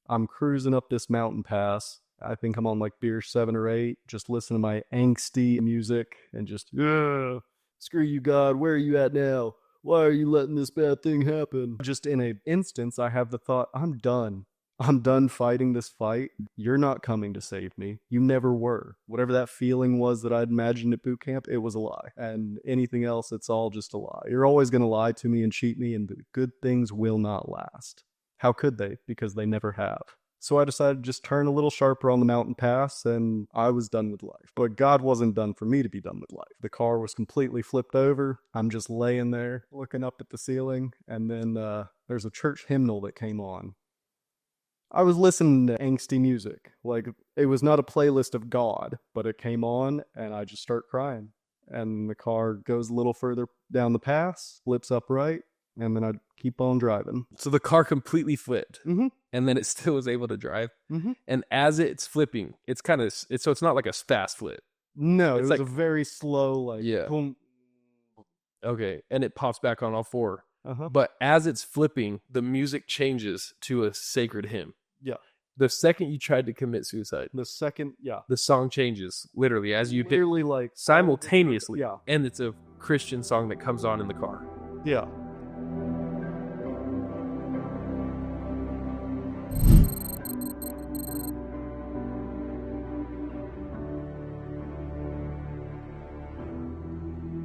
I'm cruising up this mountain pass. I think I'm on like beer 7 or 8, just listening to my angsty music and just, yeah, screw you, God. Where are you at now? Why are you letting this bad thing happen? Just in an instance, I have the thought, I'm done. I'm done fighting this fight. You're not coming to save me. You never were. Whatever that feeling was that I'd imagined at boot camp, it was a lie. And anything else, it's all just a lie. You're always going to lie to me and cheat me, and the good things will not last. How could they? Because they never have. So I decided to just turn a little sharper on the mountain pass, and I was done with life. But God wasn't done for me to be done with life. The car was completely flipped over. I'm just laying there looking up at the ceiling, and then there's a church hymnal that came on. I was listening to angsty music. Like, it was not a playlist of God, but it came on, and I just start crying. And the car goes a little further down the pass, flips upright, and then I keep on driving. So the car completely flipped, Mm-hmm. and then it still was able to drive. Mm-hmm. And as it's flipping, it's kind of so it's not like a fast flip. No, It's it was like- a very slow, like, Yeah. boom. Okay, and it pops back on all four. Uh-huh. But as it's flipping, the music changes to a sacred hymn. Yeah. The second you tried to commit suicide, The second, yeah. the song changes literally as you pick Literally, like, simultaneously. Yeah. And it's a Christian song that comes on in the car. Yeah.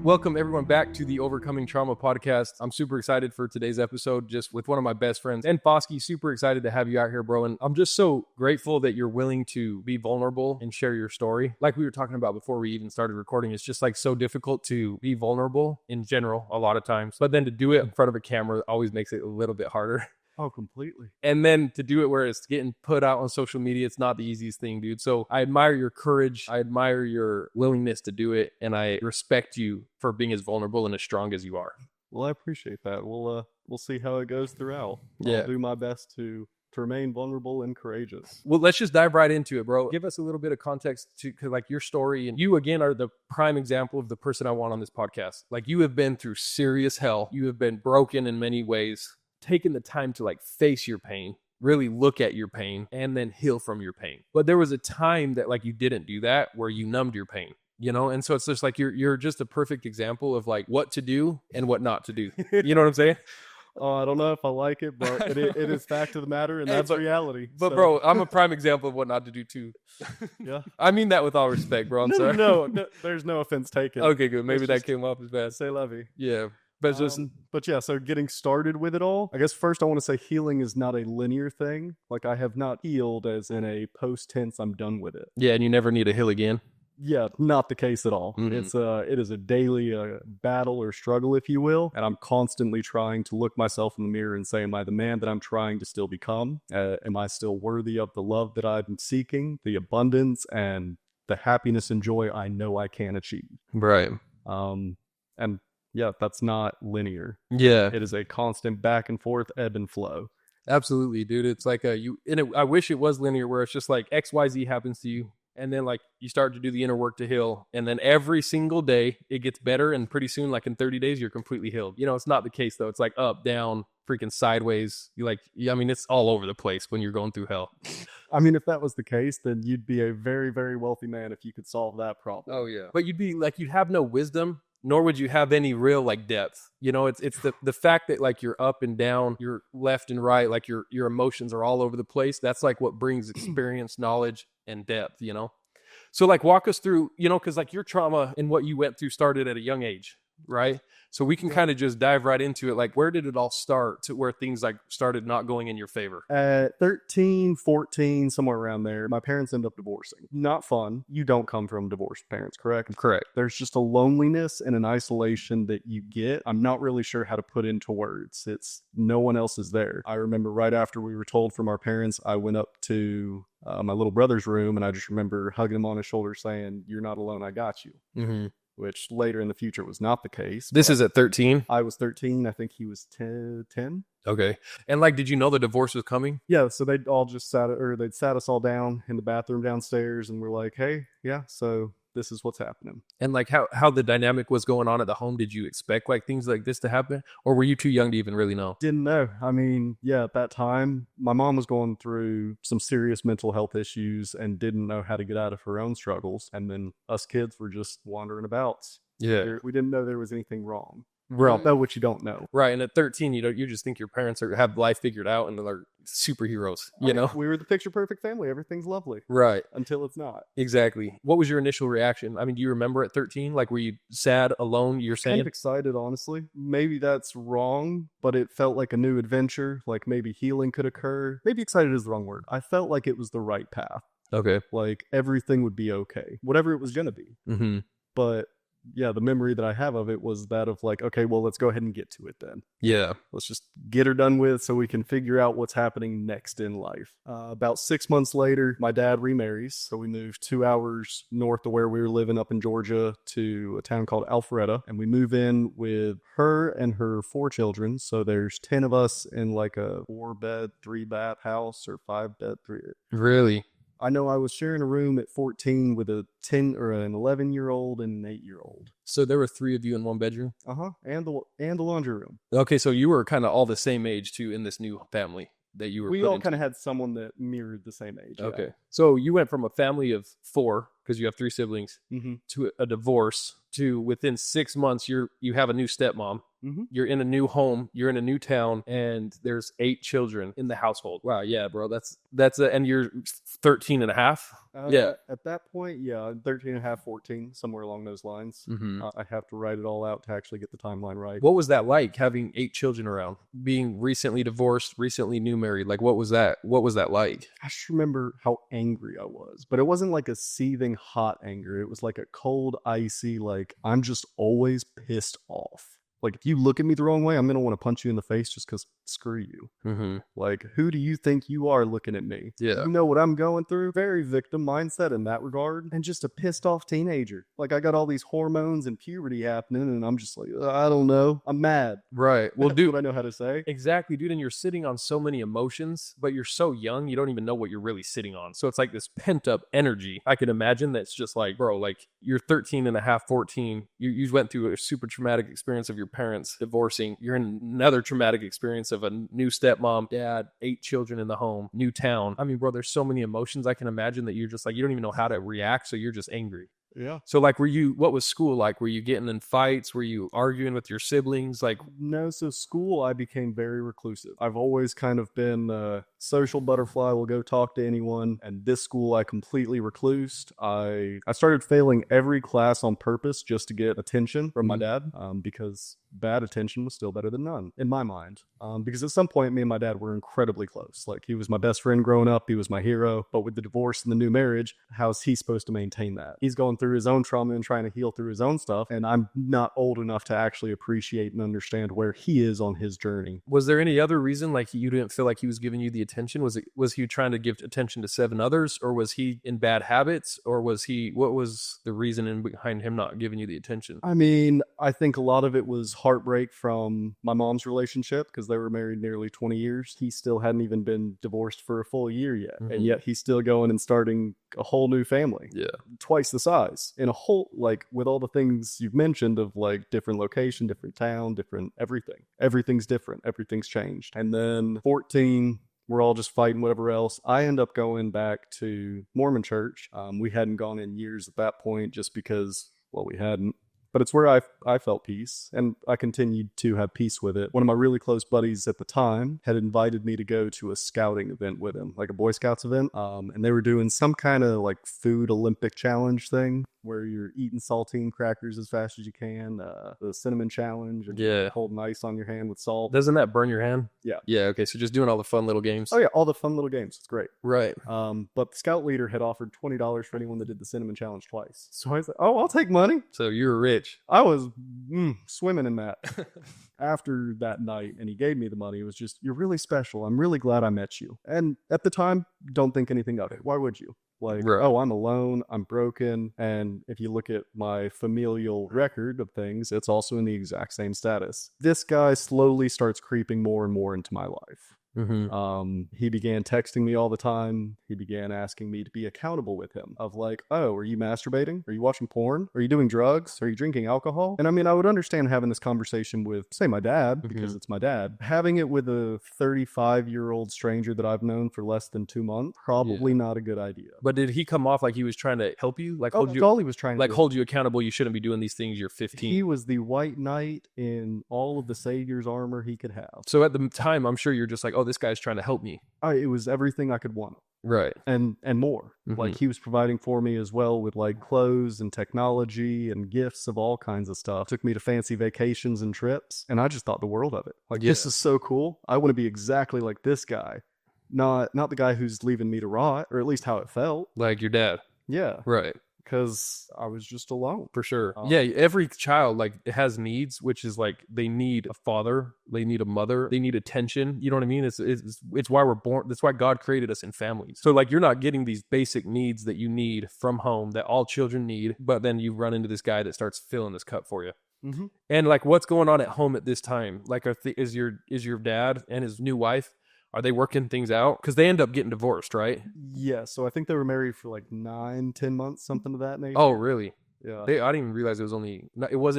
Welcome everyone back to the Overcoming Trauma podcast. I'm super excited for today's episode, just with one of my best friends. And Foskey, super excited to have you out here, bro. And I'm just so grateful that you're willing to be vulnerable and share your story. Like we were talking about before we even started recording, it's just like so difficult to be vulnerable in general a lot of times. But then to do it in front of a camera always makes it a little bit harder. Oh, completely. And then to do it where it's getting put out on social media, it's not the easiest thing, dude. So I admire your courage. I admire your willingness to do it. And I respect you for being as vulnerable and as strong as you are. Well, I appreciate that. We'll see how it goes throughout. Yeah. I'll do my best to remain vulnerable and courageous. Well, let's just dive right into it, bro. Give us a little bit of context to like your story. And you, again, are the prime example of the person I want on this podcast. Like, you have been through serious hell. You have been broken in many ways. Taking the time to like face your pain, really look at your pain, and then heal from your pain. But there was a time that like you didn't do that, where you numbed your pain, you know? And so it's just like you're just a perfect example of like what to do and what not to do. You know what I'm saying? Oh, I don't know if I like it, but it is fact of the matter, and Hey, that's but- reality. But So, bro, I'm a prime example of what not to do too. yeah. I mean that with all respect, bro. I'm sorry. No, there's no offense taken. Okay, good. Maybe It's that just- came off as bad. Say lovey. Yeah. But it's just But yeah, so getting started with it all, I guess first I want to say healing is not a linear thing. Like, I have not healed as in a post tense, I'm done with it. yeah, and you never need to heal again. Yeah, not the case at all. Mhm. It is a daily battle or struggle, if you will, and I'm constantly trying to look myself in the mirror and say, am I the man that I'm trying to still become? Am I still worthy of the love that I'm seeking, the abundance and the happiness and joy I know I can achieve? Right. And yeah, that's not linear. Yeah. It is a constant back and forth ebb and flow. Absolutely, dude. It's like I wish it was linear, where it's just like XYZ happens to you, and then like you start to do the inner work to heal, and then every single day it gets better, and pretty soon, like in 30 days, you're completely healed. You know, it's not the case though. It's like up, down, freaking sideways. I mean, it's all over the place when you're going through hell. I mean, if that was the case, then you'd be a very, very wealthy man if you could solve that problem. Oh yeah. But you'd have no wisdom, nor would you have any real like depth. You know, it's the fact that like you're up and down, you're left and right, like your emotions are all over the place. That's like what brings experience, knowledge, and depth, you know? So like walk us through, you know, because like your trauma and what you went through started at a young age, right? So we can kind of just dive right into it. Like, where did it all start to where things like started not going in your favor? At 13, 14, somewhere around there, my parents end up divorcing. Not fun. You don't come from divorced parents, correct? Correct. There's just a loneliness and an isolation that you get. I'm not really sure how to put into words. It's no one else is there. I remember right after we were told from our parents, I went up to my little brother's room, and I just remember hugging him on his shoulder saying, "You're not alone, I got you." Mm-hmm. Which later in the future was not the case. This but is at 13. I was 13. I think he was 10. Okay. And like, did you know the divorce was coming? Yeah, so they'd all just they'd sat us all down in the bathroom downstairs, and we're like, "Hey, yeah, so this is what's happening. And like how the dynamic was going on at the home, did you expect like things like this to happen, or were you too young to even really know? Didn't know. I mean, yeah, at that time, my mom was going through some serious mental health issues and didn't know how to get out of her own struggles. And then us kids were just wandering about. Yeah. We didn't know there was anything wrong. You Right. don't know what you don't know. Right. And at 13, you just think your parents have life figured out and they're superheroes, you know? We were the picture perfect family. Everything's lovely. Right. Until it's not. Exactly. What was your initial reaction? I mean, do you remember at 13? Like, were you sad, alone? You're saying? Kind of excited, honestly. Maybe that's wrong, but it felt like a new adventure. Like maybe healing could occur. Maybe excited is the wrong word. I felt like it was the right path. Okay. Like everything would be okay. Whatever it was going to be. Mm-hmm. But yeah, the memory that I have of it was that of like, okay, well, let's go ahead and get to it then. Yeah. Let's just get her done with so we can figure out what's happening next in life. About 6 months later, my dad remarries. So we moved 2 hours north of where we were living up in Georgia to a town called Alpharetta. And we move in with her and her 4 children. So there's 10 of us in like a 4-bed, 3-bath house or 5-bed, 3. Really? I know I was sharing a room at 14 with a 10 or an 11-year-old and an 8-year-old. So there were 3 of you in one bedroom? And the laundry room. Okay, so you were kind of all the same age too in this new family that you were. We all kind of had someone that mirrored the same age. Okay, yeah. so you went from a family of 4 because you have 3 siblings Mm-hmm. to a divorce to within 6 months you have a new stepmom. Mm-hmm. You're in a new home, you're in a new town, and there's 8 children in the household. Wow, yeah, bro, and you're 13 and a half. Yeah. At that point, yeah, 13 and a half, 14, somewhere along those lines. Mm-hmm. I have to write it all out to actually get the timeline right. What was that like, having 8 children around, being recently divorced, recently new married? Like, what was that like? I just remember how angry I was, but it wasn't like a seething hot anger. It was like a cold, icy, like I'm just always pissed off. Like, if you look at me the wrong way, I'm going to want to punch you in the face just because screw you. Mm-hmm. Like, who do you think you are looking at me? Yeah. You know what I'm going through? Very victim mindset in that regard. And just a pissed off teenager. Like, I got all these hormones and puberty happening, and I'm just like, I don't know. I'm mad. Right. Well, That's dude, what I know how to say. exactly, dude. And you're sitting on so many emotions, but you're so young, you don't even know what you're really sitting on. So it's like this pent up energy. I can imagine that's just like, bro, like you're 13 and a half, 14. You went through a super traumatic experience of your parents divorcing. You're in another traumatic experience of a new stepmom, dad, 8 children in the home, new town. I mean, bro, there's so many emotions. I can imagine that you're just like, you don't even know how to react. So you're just angry. Yeah. So like, what was school like? Were you getting in fights? Were you arguing with your siblings? Like, No, so school, I became very reclusive. I've always kind of been a social butterfly, will go talk to anyone. And this school, I completely reclused. I started failing every class on purpose just to get attention from my dad, because bad attention was still better than none in my mind. Because at some point, me and my dad were incredibly close. Like, he was my best friend growing up. He was my hero. But with the divorce and the new marriage, how's he supposed to maintain that? He's going through his own trauma and trying to heal through his own stuff. And I'm not old enough to actually appreciate and understand where he is on his journey. was there any other reason like you didn't feel like he was giving you the attention? Was he trying to give attention to 7 others, or was he in bad habits, or what was the reason behind him not giving you the attention? I mean, I think a lot of it was heartbreak from my mom's relationship because they were married nearly 20 years. He still hadn't even been divorced for a full year yet. Mhm. And yet he's still going and starting a whole new family. Yeah. Twice the size in a whole, like, with all the things you've mentioned of like different location, different town, different everything. Everything's different. Everything's changed. And then 14, we're all just fighting whatever else. I end up going back to Mormon church. We hadn't gone in years at that point just because, well, we hadn't. But it's where I felt peace, and I continued to have peace with it. One of my really close buddies at the time had invited me to go to a scouting event with him, like a Boy Scouts event. And they were doing some kind of like food Olympic challenge thing where you're eating saltine crackers as fast as you can, the cinnamon challenge, or Yeah. holding ice on your hand with salt. Doesn't that burn your hand? Yeah. Yeah. Okay. So just doing all the fun little games. Oh yeah, all the fun little games. It's great. Right. But the scout leader had offered $20 for anyone that did the cinnamon challenge twice. So I was like, oh, I'll take money. So you were rich. I was swimming in that. After that night, and he gave me the money, it was just, you're really special. I'm really glad I met you. And at the time, don't think anything of it. Why would you? Like, Right. oh, I'm alone, I'm broken. And if you look at my familial record of things, it's also in the exact same status. This guy slowly starts creeping more and more into my life. He began texting me all the time. He began asking me to be accountable with him of like, oh, are you masturbating? Are you watching porn? Are you doing drugs? Are you drinking alcohol? And I mean, I would understand having this conversation with, say, my dad, because it's my dad. Having it with a 35-year-old stranger that I've known for less than 2 months, probably not a good idea. But did he come off like he was trying to help you? Like that's all he was trying to like do. hold you accountable. You shouldn't be doing these things. You're 15. He was the white knight in all of the Savior's armor he could have. So at the time, I'm sure you're just like, oh, this guy's trying to help me. It was everything I could want. Right. And more. Like he was providing for me as well with like clothes and technology and gifts of all kinds of stuff. Took me to fancy vacations and trips. And I just thought the world of it. Like, this is so cool. I want to be exactly like this guy. Not the guy who's leaving me to rot, or at least how it felt. Like your dad. Yeah. Right. Because I was just alone. For sure. Yeah, every child like has needs, which is like they need a father, they need a mother, they need attention. You know what I mean? It's why we're born. That's why God created us in families. So like you're not getting these basic needs that you need from home that all children need, but then you run into this guy that starts filling this cup for you. And like, what's going on at home at this time? Like, is your dad and his new wife, are they working things out? Because they end up getting divorced, right? Yeah, so I think they were married for like 9-10 months, something of that nature. Oh, really? Yeah. I didn't even realize it wasn't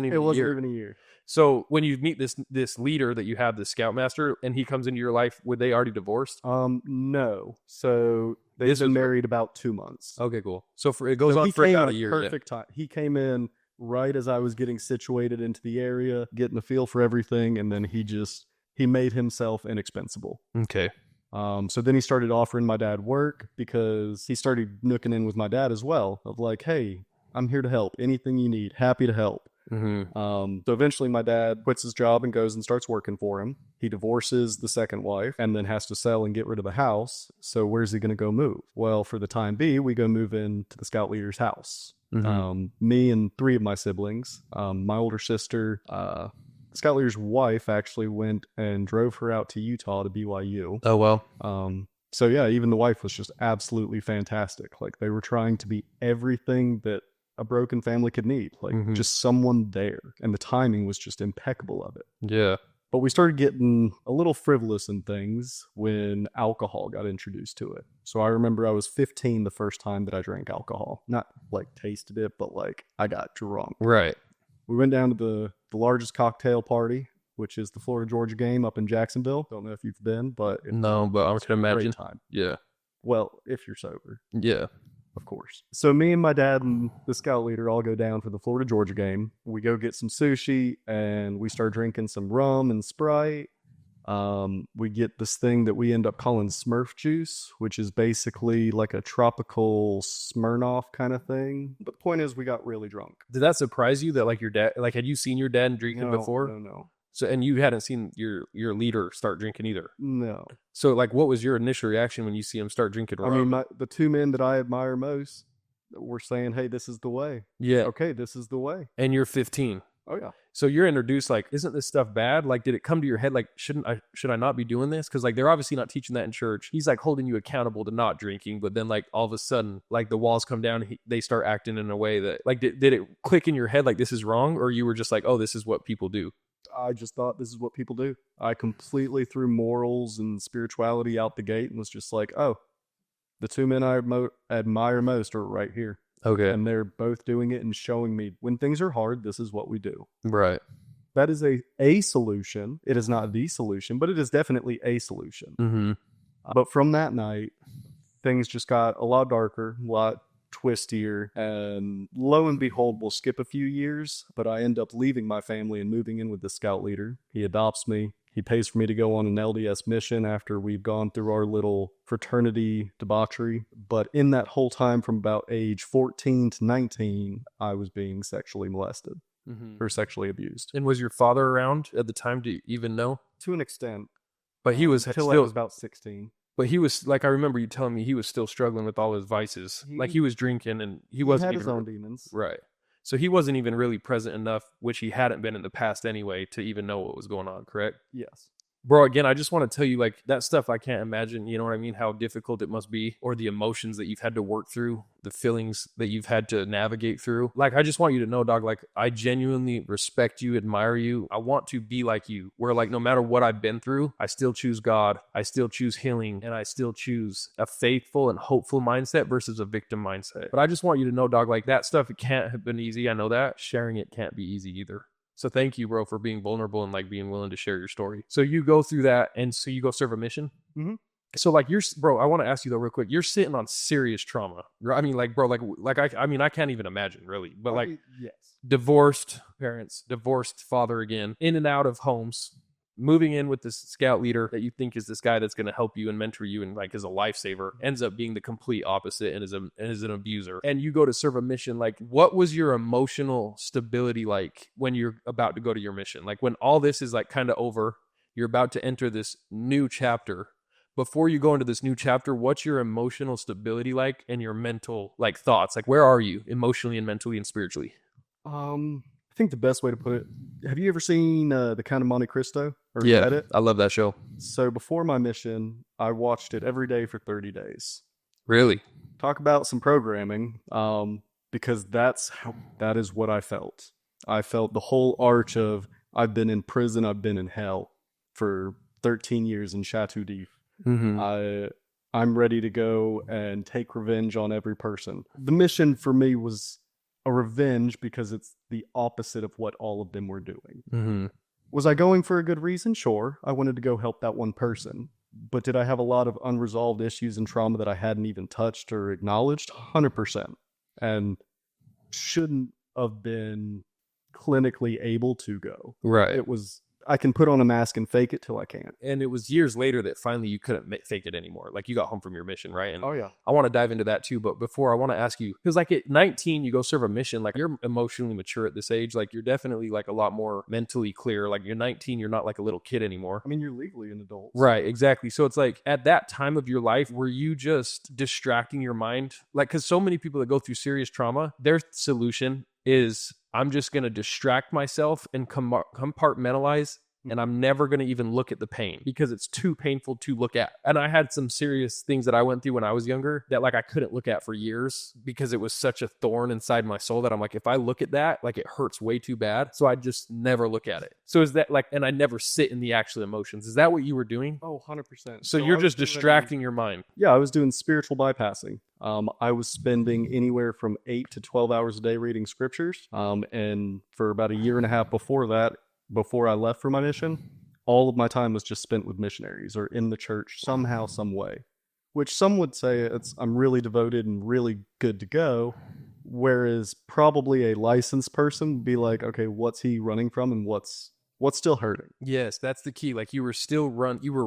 even a year. So when you meet this leader that you have, the scoutmaster, and he comes into your life, were they already divorced? No. So they've been married about 2 months. Okay, cool. So it goes on for about a year. Perfect time. He came in right as I was getting situated into the area, getting a feel for everything, and then he made himself indispensable. Okay. So then he started offering my dad work because he started nooking in with my dad as well of like, hey, I'm here to help. Anything you need, happy to help. So eventually my dad quits his job and goes and starts working for him. He divorces the second wife and then has to sell and get rid of the house. So where's he going to go move? Well, for the time being, we go move into the scout leader's house. Me and 3 of my siblings, my older sister, scout leader's wife actually went and drove her out to Utah to BYU. Oh, well. So yeah, even the wife was just absolutely fantastic. Like they were trying to be everything that a broken family could need, like just someone there. And the timing was just impeccable of it. Yeah. But we started getting a little frivolous in things when alcohol got introduced to it. So I remember I was 15 the first time that I drank alcohol. Not like tasted it, but like I got drunk. Right. We went down to the largest cocktail party, which is the Florida-Georgia game up in Jacksonville. Don't know if you've been, but no, but I can imagine. Great time. Yeah. Well, if you're sober. Yeah. Of course. So me and my dad and the scout leader all go down for the Florida-Georgia game. We go get some sushi and we start drinking some rum and Sprite. We get this thing that we end up calling Smurf juice, which is basically like a tropical Smirnoff kind of thing. But the point is, we got really drunk. Did that surprise you that like your dad, like had you seen your dad drinking before? No. So, and you hadn't seen your leader start drinking either? No. So like, what was your initial reaction when you see him start drinking rum? I mean, the 2 men that I admire most were saying, hey, this is the way. Yeah. Okay, this is the way. And you're 15. Oh, yeah. So you're introduced like, isn't this stuff bad? Like, did it come to your head like, should I not be doing this? Because like they're obviously not teaching that in church. He's like holding you accountable to not drinking, but then like all of a sudden, like the walls come down, they start acting in a way that like, did it click in your head like this is wrong, or you were just like, oh, this is what people do? I just thought this is what people do. I completely threw morals and spirituality out the gate and was just like, oh, the 2 men I admire most are right here. Okay. And they're both doing it and showing me when things are hard, this is what we do. Right. That is a solution. It is not the solution, but it is definitely a solution. But from that night, things just got a lot darker, a lot twistier, and lo and behold, we'll skip a few years, but I end up leaving my family and moving in with the scout leader. He adopts me. He pays for me to go on an LDS mission after we've gone through our little fraternity debauchery. But in that whole time, from about age 14 to 19, I was being sexually molested or sexually abused. And was your father around at the time to even know? To an extent. But he was until I was about 16. But he was, like, I remember you telling me he was still struggling with all his vices. Like, he was drinking and he wasn't had even... his own demons. Right. So he wasn't even really present enough, which he hadn't been in the past anyway, to even know what was going on, correct? Yes. Bro, again, I just want to tell you, like, that stuff I can't imagine, you know what I mean? How difficult it must be, or the emotions that you've had to work through, the feelings that you've had to navigate through. Like, I just want you to know, dog, like, I genuinely respect you, admire you. I want to be like you, where, like, no matter what I've been through, I still choose God, I still choose healing, and I still choose a faithful and hopeful mindset versus a victim mindset. But I just want you to know, dog, like, that stuff, it can't have been easy. I know that. Sharing it can't be easy either. So thank you, bro, for being vulnerable and like being willing to share your story. So you go through that, and so you go serve a mission. Mm-hmm. So like bro, I want to ask you though, real quick. You're sitting on serious trauma. I mean, like, bro, I mean, I can't even imagine really, but like, yes, divorced parents, divorced father again, in and out of homes, moving in with this scout leader that you think is this guy that's going to help you and mentor you and like is a lifesaver, ends up being the complete opposite and is an abuser. And you go to serve a mission. Like, what was your emotional stability like when you're about to go to your mission? Like, when all this is like kind of over, you're about to enter this new chapter. Before you go into this new chapter, what's your emotional stability like and your mental like thoughts? Like, where are you emotionally and mentally and spiritually? I think the best way to put it, have you ever seen The Count of Monte Cristo or Yeah, read it? I love that show. So before my mission, I watched it every day for 30 days. Really? Talk about some programming, because that is what I felt. I felt the whole arch of I've been in prison, I've been in hell for 13 years in Chateau d'If. Mm-hmm. I'm ready to go and take revenge on every person. The mission for me was a revenge because it's the opposite of what all of them were doing. Mm-hmm. Was I going for a good reason? Sure. I wanted to go help that one person. But did I have a lot of unresolved issues and trauma that I hadn't even touched or acknowledged? 100%. And shouldn't have been clinically able to go. Right. It was, I can put on a mask and fake it till I can't. And it was years later that finally you couldn't fake it anymore. Like, you got home from your mission, right? And Oh, yeah. I want to dive into that too. But before, I want to ask you, because like at 19, you go serve a mission. Like, you're emotionally mature at this age. Like, you're definitely like a lot more mentally clear. Like, you're 19, you're not like a little kid anymore. I mean, you're legally an adult. Right, exactly. So it's like, at that time of your life, were you just distracting your mind? Like, because so many people that go through serious trauma, their solution is, I'm just going to distract myself and compartmentalize, and I'm never going to even look at the pain because it's too painful to look at. And I had some serious things that I went through when I was younger that like I couldn't look at for years because it was such a thorn inside my soul that I'm like, if I look at that, like, it hurts way too bad. So I just never look at it. So is that like, and I never sit in the actual emotions. Is that what you were doing? Oh, 100%. So you're just distracting your mind. Yeah, I was doing spiritual bypassing. I was spending anywhere from 8 to 12 hours a day reading scriptures. And for about a year and a half before that, before I left for my mission, all of my time was just spent with missionaries or in the church somehow, some way, which some would say I'm really devoted and really good to go. Whereas probably a licensed person would be like, okay, what's he running from and what's still hurting? Yes, that's the key. Like, you were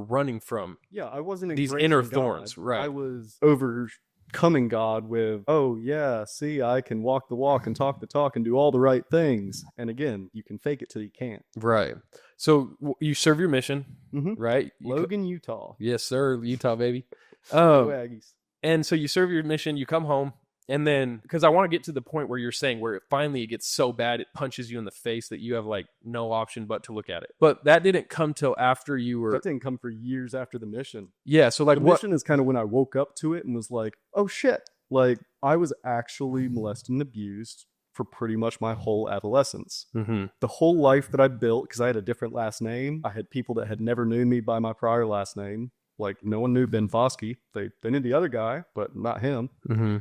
running from I wasn't these embracing inner God. thorns, right? I was overcoming God with, oh yeah, see, I can walk the walk and talk the talk and do all the right things. And again, you can fake it till you can't. Right. So you serve your mission, right? Logan, Utah. Yes, sir. Utah, baby. Go Aggies. And so you serve your mission, you come home, and then, because I want to get to the point where you're saying where it gets so bad, it punches you in the face that you have like no option but to look at it. But that didn't come till after you were... That didn't come for years after the mission. Yeah, so like the mission is kind of when I woke up to it and was like, oh shit. Like, I was actually molested and abused for pretty much my whole adolescence. Mm-hmm. The whole life that I built, because I had a different last name. I had people that had never known me by my prior last name. Like, no one knew Ben Foskey. They knew the other guy, but not him. Mm-hmm.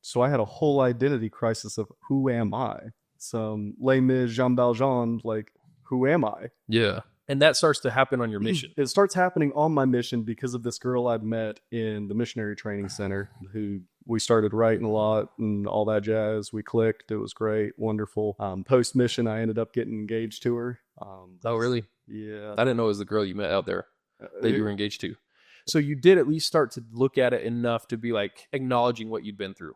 So I had a whole identity crisis of who am I? Some Les Mis Jean Valjean, like, who am I? Yeah. And that starts to happen on your mission. It starts happening on my mission because of this girl I'd met in the missionary training center who we started writing a lot and all that jazz. We clicked. It was great. Wonderful. Post mission, I ended up getting engaged to her. Oh, really? Yeah. I didn't know it was the girl you met out there that you were engaged to. So you did at least start to look at it enough to be like acknowledging what you'd been through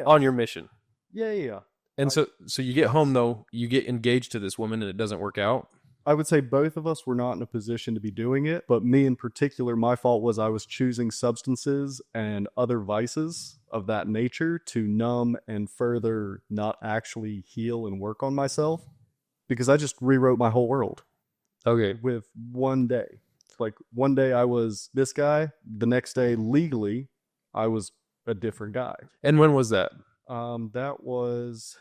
on your mission. Yeah. And so you get home though, you get engaged to this woman and it doesn't work out. I would say both of us were not in a position to be doing it, but me in particular, my fault was I was choosing substances and other vices of that nature to numb and further not actually heal and work on myself because I just rewrote my whole world. Okay. with one day. Like one day I was this guy, the next day legally I was a different guy. And when was that? That was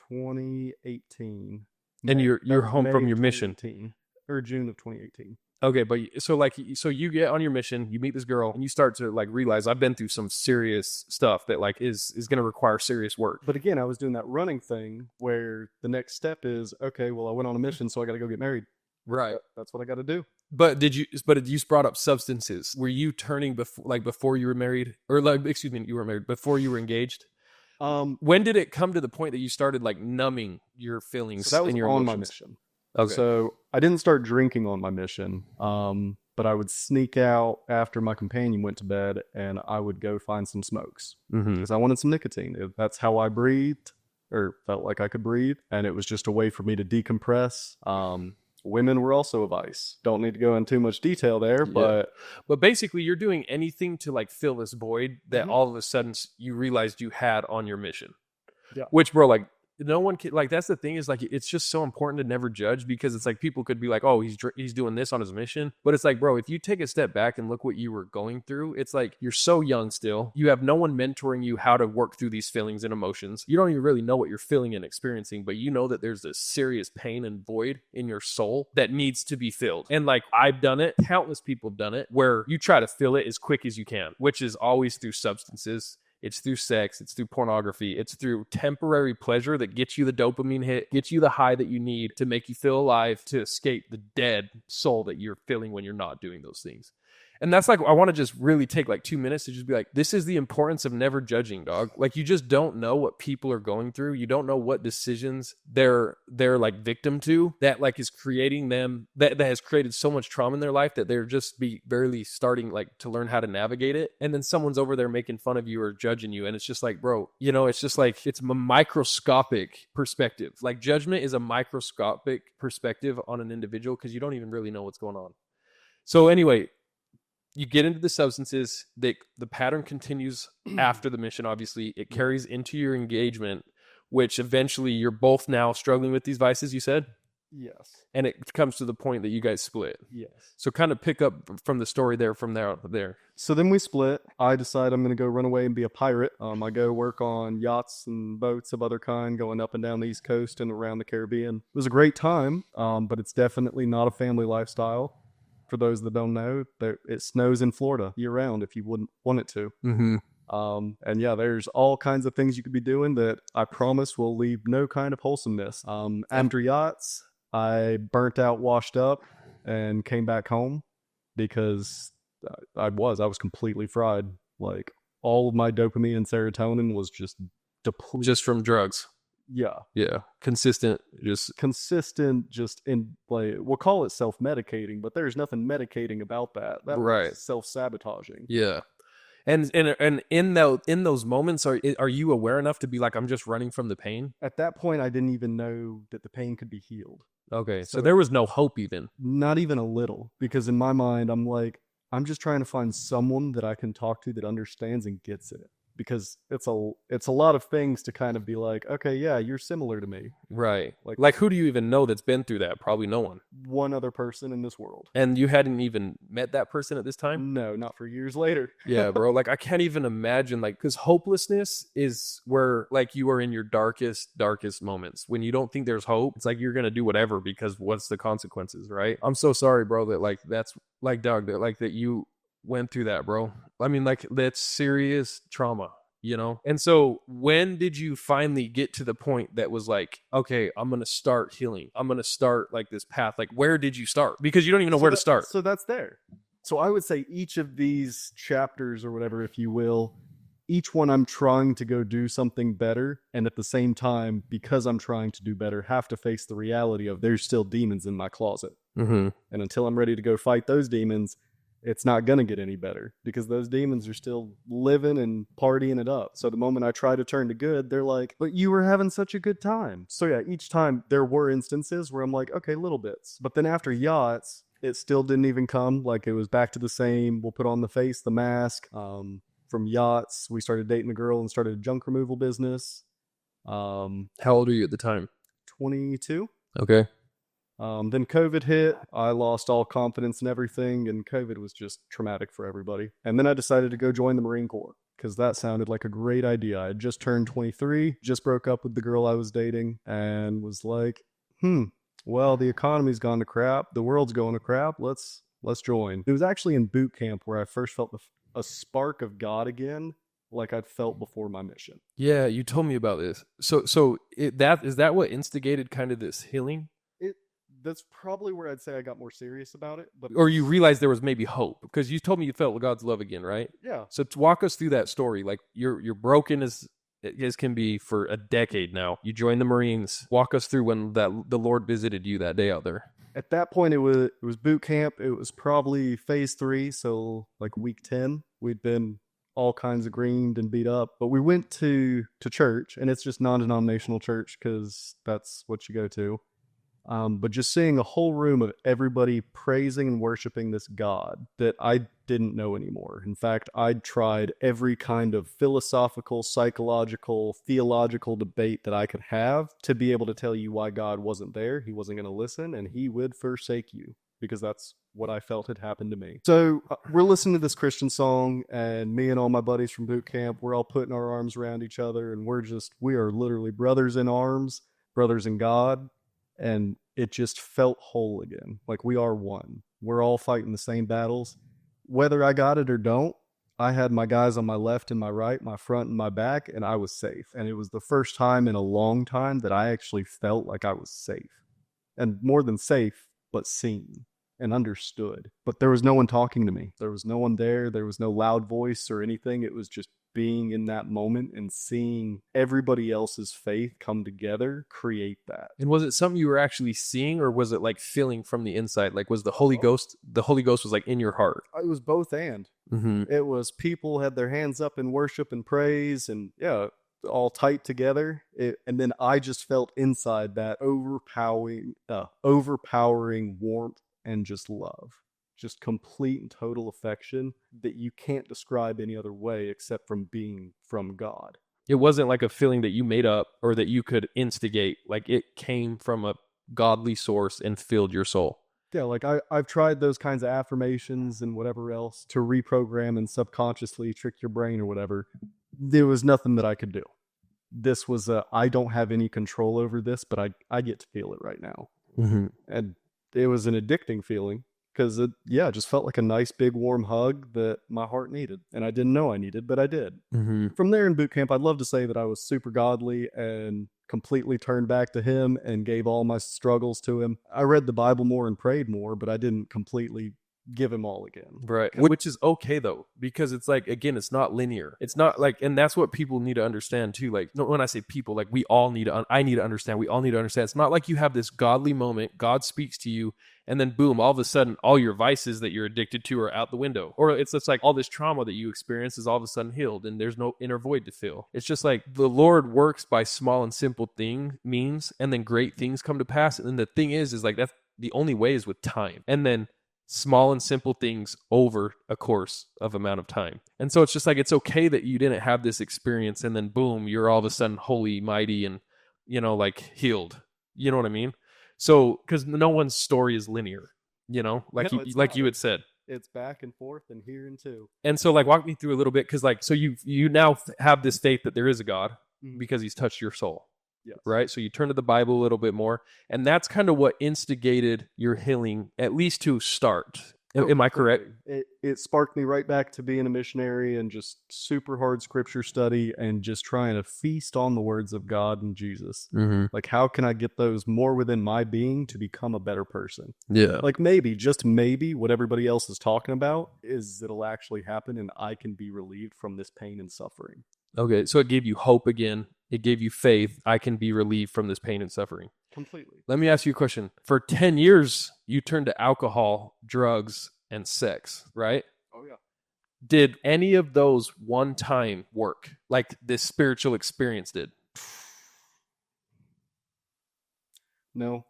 2018. And May. you're That was home May from of your mission. 2018 or June of 2018. Okay, but so you get on your mission, you meet this girl, and you start to like realize I've been through some serious stuff that like is going to require serious work. But again, I was doing that running thing where the next step is, okay, well, I went on a mission, so I got to go get married. Right. That's what I got to do. But you brought up substances. Were you turning before you were married, or like excuse me, you were married before you were engaged? When did it come to the point that you started like numbing your feelings So that was and your on emotions? my mission. Okay. So I didn't start drinking on my mission, but I would sneak out after my companion went to bed, and I would go find some smokes because I wanted some nicotine. That's how I breathed, or felt like I could breathe, and it was just a way for me to decompress. Women were also a vice. Don't need to go into too much detail there, but basically you're doing anything to like fill this void that all of a sudden you realized you had on your mission. Yeah. Which, bro, like no one can, like, that's the thing is like it's just so important to never judge, because it's like people could be like, oh, he's doing this on his mission, but it's like, bro, if you take a step back and look what you were going through, it's like you're so young still, you have no one mentoring you how to work through these feelings and emotions, you don't even really know what you're feeling and experiencing, but you know that there's this serious pain and void in your soul that needs to be filled. And like I've done it, countless people have done it, where you try to fill it as quick as you can, which is always through substances. It's through sex, it's through pornography, it's through temporary pleasure that gets you the dopamine hit, gets you the high that you need to make you feel alive, to escape the dead soul that you're feeling when you're not doing those things. And that's like, I want to just really take like 2 minutes to just be like, this is the importance of never judging, dog. Like you just don't know what people are going through. You don't know what decisions they're like victim to that like is creating them, that has created so much trauma in their life that they're just barely starting like to learn how to navigate it. And then someone's over there making fun of you or judging you. And it's just like, bro, you know, it's just like, it's a microscopic perspective. Like judgment is a microscopic perspective on an individual because you don't even really know what's going on. So anyway, you get into the substances, the pattern continues after the mission, obviously. It carries into your engagement, which eventually you're both now struggling with these vices, you said? Yes. And it comes to the point that you guys split. Yes. So kind of pick up from the story there, from there. So then we split. I decide I'm going to go run away and be a pirate. I go work on yachts and boats of other kind, going up and down the East Coast and around the Caribbean. It was a great time, but it's definitely not a family lifestyle. For those that don't know, it snows in Florida year round if you wouldn't want it to. Mm-hmm. And yeah, there's all kinds of things you could be doing that I promise will leave no kind of wholesomeness. After yachts, I burnt out, washed up, and came back home because I was completely fried. Like all of my dopamine and serotonin was just depleted. Just from drugs. Yeah. Consistent, just in like, we'll call it self-medicating, but there's nothing medicating about that. That right. was self-sabotaging. Yeah. And in those moments, are you aware enough to be like, I'm just running from the pain? At that point, I didn't even know that the pain could be healed. Okay. So there was no hope even. Not even a little, because in my mind, I'm like, I'm just trying to find someone that I can talk to that understands and gets it. Because it's a lot of things to kind of be like, okay, yeah, you're similar to me. Right. Like who do you even know that's been through that? Probably no one. One other person in this world. And you hadn't even met that person at this time? No, not for years later. Yeah, bro. Like I can't even imagine, like, because hopelessness is where like you are in your darkest moments. When you don't think there's hope, it's like you're going to do whatever because what's the consequences, right? I'm so sorry, bro, that like that's like, Doug, that you went through that, bro. I mean, like that's serious trauma, you know? And so when did you finally get to the point that was like, okay, I'm going to start healing. I'm going to start like this path. Like where did you start? Because you don't even know where to start. So that's there. So I would say each of these chapters or whatever, if you will, each one I'm trying to go do something better. And at the same time, because I'm trying to do better, have to face the reality of there's still demons in my closet. Mm-hmm. And until I'm ready to go fight those demons, it's not going to get any better because those demons are still living and partying it up. So the moment I try to turn to good, they're like, but you were having such a good time. So yeah, each time there were instances where I'm like, okay, little bits. But then after yachts, it still didn't even come. Like it was back to the same. We'll put on the face, the mask. From yachts, we started dating a girl and started a junk removal business. How old are you at the time? 22. Okay. Then COVID hit. I lost all confidence in everything, and COVID was just traumatic for everybody. And then I decided to go join the Marine Corps because that sounded like a great idea. I had just turned 23, just broke up with the girl I was dating, and was like, well, the economy's gone to crap. The world's going to crap. Let's join. It was actually in boot camp where I first felt a spark of God again, like I'd felt before my mission. Yeah, you told me about this. That is that what instigated kind of this healing? That's probably where I'd say I got more serious about it. But Or you realized there was maybe hope because you told me you felt God's love again, right? yeah. So to walk us through that story, like you're broken as can be for a decade now. You joined the Marines. Walk us through when the Lord visited you that day out there. At that point, it was boot camp. It was probably phase 3, so like week 10. We'd been all kinds of greened and beat up, but we went to church, and it's just non-denominational church because that's what you go to. But just seeing a whole room of everybody praising and worshiping this God that I didn't know anymore. In fact, I'd tried every kind of philosophical, psychological, theological debate that I could have to be able to tell you why God wasn't there. He wasn't going to listen, and he would forsake you, because that's what I felt had happened to me. So we're listening to this Christian song, and me and all my buddies from boot camp, we're all putting our arms around each other, and we are literally brothers in arms, brothers in God. And it just felt whole again. Like we are one. We're all fighting the same battles. Whether I got it or don't, I had my guys on my left and my right, my front and my back, and I was safe. And it was the first time in a long time that I actually felt like I was safe. And more than safe, but seen and understood. But there was no one talking to me. There was no one there. There was no loud voice or anything. It was just being in that moment and seeing everybody else's faith come together create that. And was it something you were actually seeing, or was it like feeling from the inside? Like was the Holy Ghost was like in your heart? It was both and. Mm-hmm. It was people had their hands up in worship and praise, and yeah, all tight together. And then I just felt inside that overpowering warmth and just love. Just complete and total affection that you can't describe any other way except from being from God. It wasn't like a feeling that you made up or that you could instigate. Like it came from a godly source and filled your soul. Yeah, like I've tried those kinds of affirmations and whatever else to reprogram and subconsciously trick your brain or whatever. There was nothing that I could do. This was I don't have any control over this, but I get to feel it right now. Mm-hmm. And it was an addicting feeling. Because it just felt like a nice big warm hug that my heart needed. And I didn't know I needed, but I did. Mm-hmm. From there in boot camp, I'd love to say that I was super godly and completely turned back to him and gave all my struggles to him. I read the Bible more and prayed more, but I didn't completely give him all again. Right. Which is okay though, because it's like, again, it's not linear. It's not like, and that's what people need to understand too. Like when I say people, like I need to understand, we all need to understand. It's not like you have this godly moment, God speaks to you, and then boom, all of a sudden, all your vices that you're addicted to are out the window. Or it's just like all this trauma that you experience is all of a sudden healed and there's no inner void to fill. It's just like the Lord works by small and simple means, and then great things come to pass. And then the thing is like that's the only way is with time. And then small and simple things over a course of amount of time. And so it's just like, it's okay that you didn't have this experience and then boom, you're all of a sudden holy, mighty, and, like healed. You know what I mean? So, because no one's story is linear, like you had said. It's back and forth and here and two. And so like, walk me through a little bit. Cause like, so you now have this faith that there is a God because he's touched your soul. Yes. Right. So you turn to the Bible a little bit more. And that's kind of what instigated your healing, at least to start. Am I correct? It sparked me right back to being a missionary and just super hard scripture study and just trying to feast on the words of God and Jesus. Mm-hmm. Like, how can I get those more within my being to become a better person? Yeah. Like maybe, just maybe, what everybody else is talking about is it'll actually happen and I can be relieved from this pain and suffering. Okay. So it gave you hope again. It gave you faith. I can be relieved from this pain and suffering. Completely. Let me ask you a question. For 10 years, you turned to alcohol, drugs, and sex, right? Oh, yeah. Did any of those one time work like this spiritual experience did? No.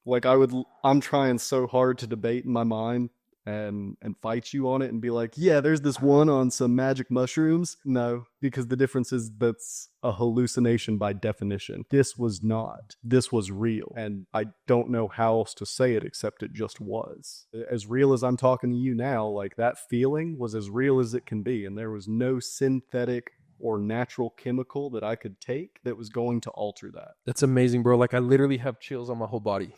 Like I'm trying so hard to debate in my mind and fight you on it and be like, yeah, there's this one on some magic mushrooms. No, because the difference is that's a hallucination by definition. This was not. This was real. And I don't know how else to say it except it just was. As real as I'm talking to you now, like that feeling was as real as it can be. And there was no synthetic or natural chemical that I could take that was going to alter that. That's amazing, bro. Like I literally have chills on my whole body.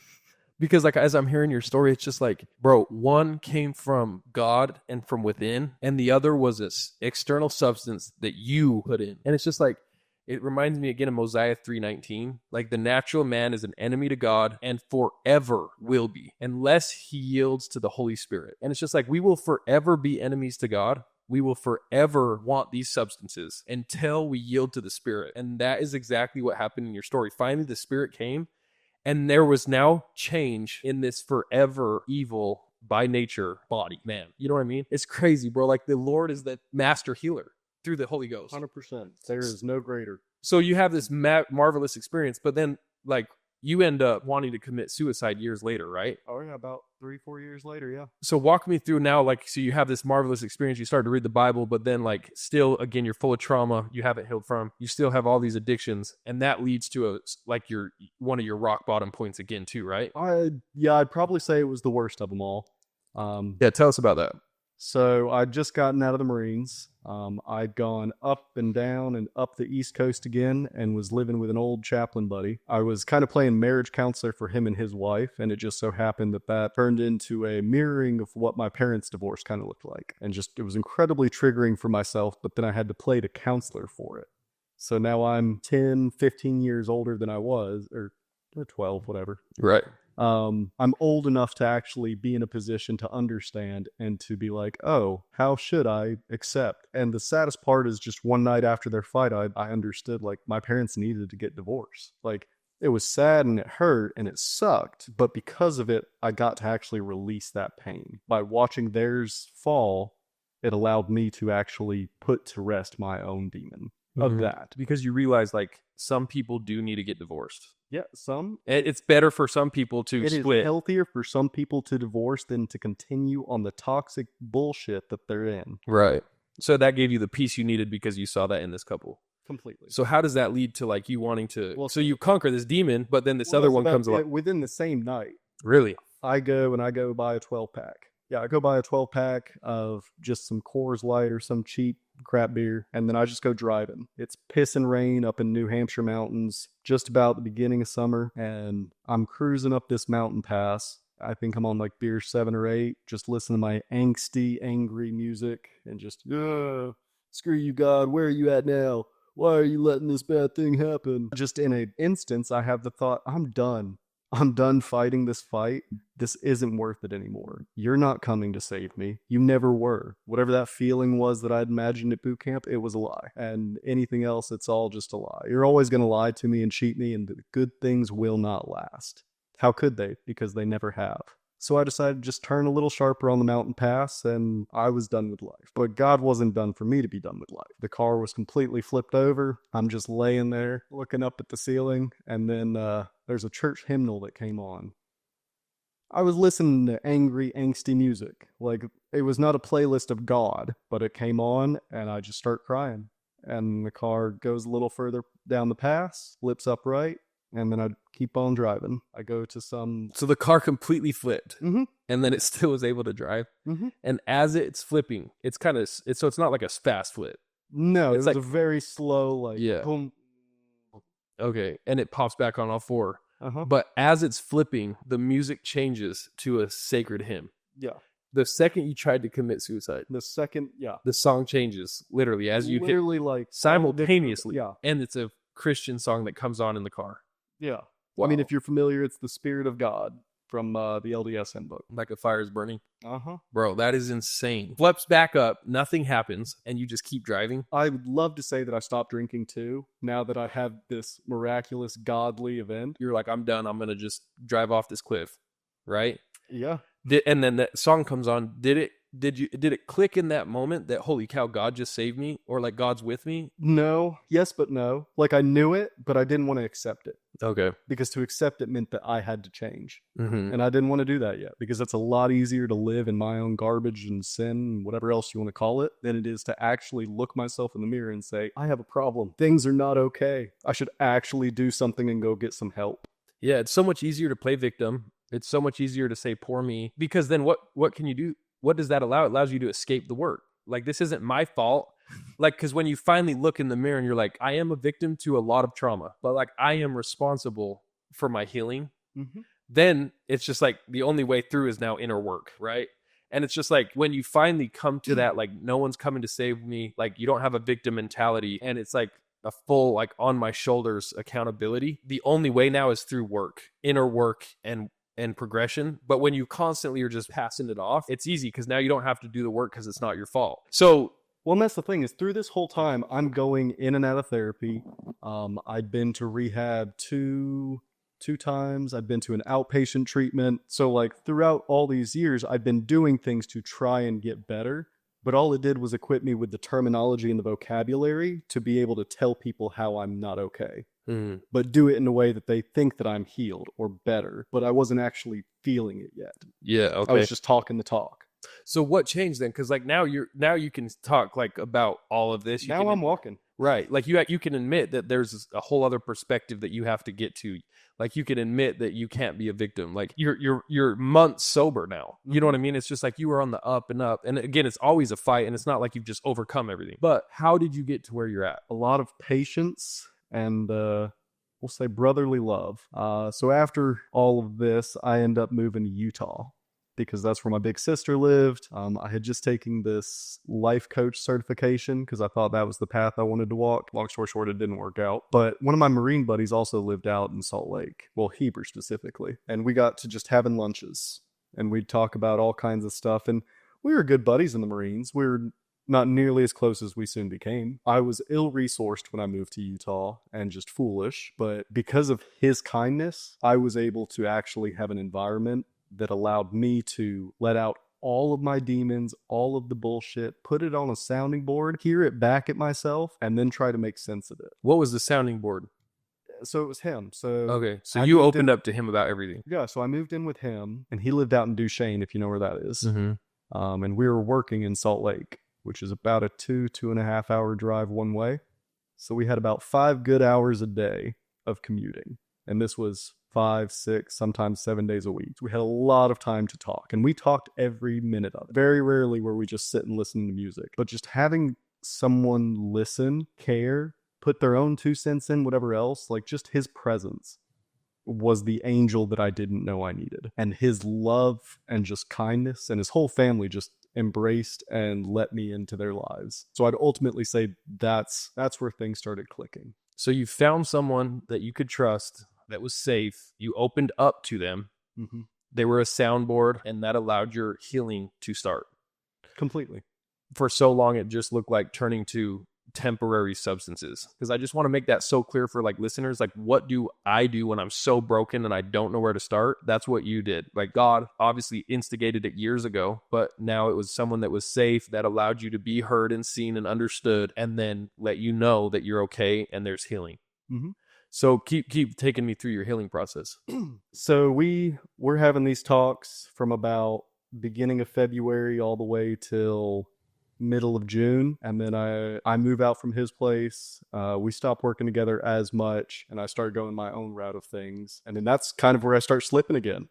Because like as I'm hearing your story, it's just like, bro, one came from God and from within, and the other was this external substance that you put in. And it's just like, it reminds me again of Mosiah 3:19. Like the natural man is an enemy to God and forever will be, unless he yields to the Holy Spirit. And it's just like, we will forever be enemies to God. We will forever want these substances until we yield to the Spirit. And that is exactly what happened in your story. Finally, the Spirit came, and there was now change in this forever evil by nature body, man. You know what I mean? It's crazy, bro. Like the Lord is the master healer through the Holy Ghost. 100%. There is no greater. So you have this marvelous experience, but then like you end up wanting to commit suicide years later, right? Oh yeah, about 3-4 years later, yeah. So walk me through now, like, so you have this marvelous experience, you start to read the Bible, but then like still, again, you're full of trauma you haven't healed from, you still have all these addictions, and that leads to one of your rock bottom points again too, right? I'd probably say it was the worst of them all. Yeah, tell us about that. So I'd just gotten out of the Marines. I'd gone up and down and up the East Coast again and was living with an old chaplain buddy. I was kind of playing marriage counselor for him and his wife, and it just so happened that turned into a mirroring of what my parents' divorce kind of looked like. And just, it was incredibly triggering for myself, but then I had to play the counselor for it. So now I'm 10, 15 years older than I was, or 12, whatever. Right. I'm old enough to actually be in a position to understand and to be like, oh, how should I accept? And the saddest part is just one night after their fight, I understood like my parents needed to get divorced. Like it was sad and it hurt and it sucked, but because of it, I got to actually release that pain. By watching theirs fall, it allowed me to actually put to rest my own demon of that. Because you realize like some people do need to get divorced. Yeah, some. It's better for some people to split. It is healthier for some people to divorce than to continue on the toxic bullshit that they're in. Right. So that gave you the peace you needed because you saw that in this couple. Completely. So how does that lead to like you wanting to... Well, so you conquer this demon, but then this other one comes along. Within the same night. Really? I go buy a 12-pack. Yeah, I go buy a 12-pack of just some Coors Light or some cheap crap beer, and then I just go driving. It's pissing rain up in New Hampshire mountains, just about the beginning of summer, and I'm cruising up this mountain pass. I think I'm on like beer 7 or 8, just listening to my angsty, angry music, and just, screw you, God, where are you at now? Why are you letting this bad thing happen? Just in an instance, I have the thought, I'm done. I'm done fighting this fight. This isn't worth it anymore. You're not coming to save me. You never were. Whatever that feeling was that I'd imagined at boot camp, it was a lie. And anything else, it's all just a lie. You're always going to lie to me and cheat me, and the good things will not last. How could they? Because they never have. So I decided to just turn a little sharper on the mountain pass, and I was done with life. But God wasn't done for me to be done with life. The car was completely flipped over. I'm just laying there, looking up at the ceiling, and then there's a church hymnal that came on. I was listening to angry, angsty music. Like, it was not a playlist of God, but it came on, and I just start crying. And the car goes a little further down the pass, flips upright, and then I'd keep on driving. I go to some... So the car completely flipped, Mm-hmm. and then it still was able to drive. Mm-hmm. And as it's flipping, it's kind of... so it's not like a fast flip. No, It's it was like- a very slow, like... Yeah. Boom. Okay, and it pops back on all four. Uh-huh. But as it's flipping, the music changes to a sacred hymn. Yeah. The second you tried to commit suicide, The second... Yeah. the song changes literally as you hit Literally, like... simultaneously. Yeah. And it's a Christian song that comes on in the car. Yeah. Wow. I mean, if you're familiar, it's the Spirit of God from the LDS handbook. Like a fire is burning. Uh-huh. Bro, that is insane. Flips back up, nothing happens, and you just keep driving. I would love to say that I stopped drinking too, now that I have this miraculous, godly event. You're like, I'm done. I'm going to just drive off this cliff. Right? Yeah. And then that song comes on. Did it did it click in that moment that holy cow, God just saved me, or like God's with me? No, yes, but no. Like I knew it, but I didn't want to accept it Okay. because to accept it meant that I had to change. Mm-hmm. And I didn't want to do that yet because it's a lot easier to live in my own garbage and sin and whatever else you want to call it than it is to actually look myself in the mirror and say, I have a problem. Things are not okay. I should actually do something and go get some help. Yeah, it's so much easier to play victim. It's so much easier to say poor me, because then what can you do? What does that allow? It allows you to escape the work. Like, this isn't my fault. Like, because when you finally look in the mirror and you're like, I am a victim to a lot of trauma, but like I am responsible for my healing. Mm-hmm. Then it's just like the only way through is now inner work, right? And it's just like when you finally come to that, like no one's coming to save me, like you don't have a victim mentality, and it's like a full like on my shoulders accountability. The only way now is through work, inner work and progression. But when you constantly are just passing it off, it's easy because now you don't have to do the work because it's not your fault. So well, and that's the thing is through this whole time, I'm going in and out of therapy. I'd been to rehab two times. I'd been to an outpatient treatment. So like throughout all these years, I'd been doing things to try and get better. But all it did was equip me with the terminology and the vocabulary to be able to tell people how I'm not okay. mm, But do it in a way that they think that I'm healed or better. But I wasn't actually feeling it yet. yeah, I okay. was just talking the talk. So what changed then? Because like now you can talk like about all of this. Now I'm walking. Right. Like you can admit that there's a whole other perspective that you have to get to. Like you can admit that you can't be a victim. Like you're months sober now. You know what I mean? It's just like you were on the up and up. And again, it's always a fight, and it's not like you've just overcome everything. But how did you get to where you're at? A lot of patience and we'll say brotherly love. So after all of this, I end up moving to Utah because that's where my big sister lived. I had just taken this life coach certification because I thought that was the path I wanted to walk. Long story short, it didn't work out. But one of my Marine buddies also lived out in Salt Lake, well, Heber specifically. And we got to just having lunches and we'd talk about all kinds of stuff. And we were good buddies in the Marines. We were not nearly as close as we soon became. I was ill-resourced when I moved to Utah and just foolish. But because of his kindness, I was able to actually have an environment that allowed me to let out all of my demons, all of the bullshit, put it on a sounding board, hear it back at myself, and then try to make sense of it. What was the sounding board? So it was him. So okay, so I you moved opened in- up to him about everything. Yeah, so I moved in with him, and he lived out in Duchesne, if you know where that is. Mm-hmm. And we were working in Salt Lake, which is about a 2.5 hour drive one way. So we had about 5 good hours a day of commuting. And this was 5, 6, sometimes 7 days a week. We had a lot of time to talk, and we talked every minute of it. Very rarely were we just sit and listen to music, but just having someone listen, care, put their own 2 cents in, whatever else, like just his presence was the angel that I didn't know I needed. And his love and just kindness and his whole family just embraced and let me into their lives. So I'd ultimately say that's where things started clicking. So you found someone that you could trust, that was safe. You opened up to them. Mm-hmm. They were a soundboard, and that allowed your healing to start. Completely. For so long, it just looked like turning to temporary substances. Because I just want to make that so clear for like listeners. Like, what do I do when I'm so broken and I don't know where to start? That's what you did. Like, God obviously instigated it years ago, but now it was someone that was safe, that allowed you to be heard and seen and understood, and then let you know that you're okay and there's healing. Mm-hmm. So keep taking me through your healing process. So we're having these talks from about beginning of February all the way till middle of June, and then I move out from his place. We stop working together as much, and I start going my own route of things. And then that's kind of where I start slipping again.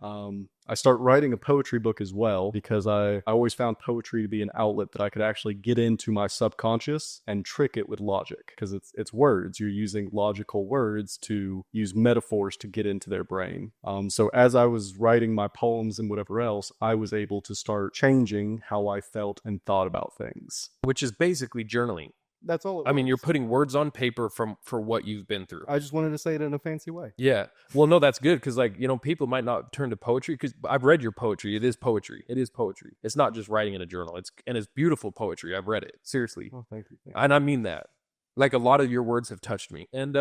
I start writing a poetry book as well, because I always found poetry to be an outlet that I could actually get into my subconscious and trick it with logic, because it's words. You're using logical words to use metaphors to get into their brain. So as I was writing my poems and whatever else, I was able to start changing how I felt and thought about things. Which is basically journaling. That's all it was. I mean, you're putting words on paper for what you've been through. I just wanted to say it in a fancy way. Yeah. Well, no, that's good, because like, you know, people might not turn to poetry, because I've read your poetry. It is poetry. It is poetry. It's not just writing in a journal. It's beautiful poetry. I've read it. Seriously. Oh, thank you. And I mean that. Like, a lot of your words have touched me. And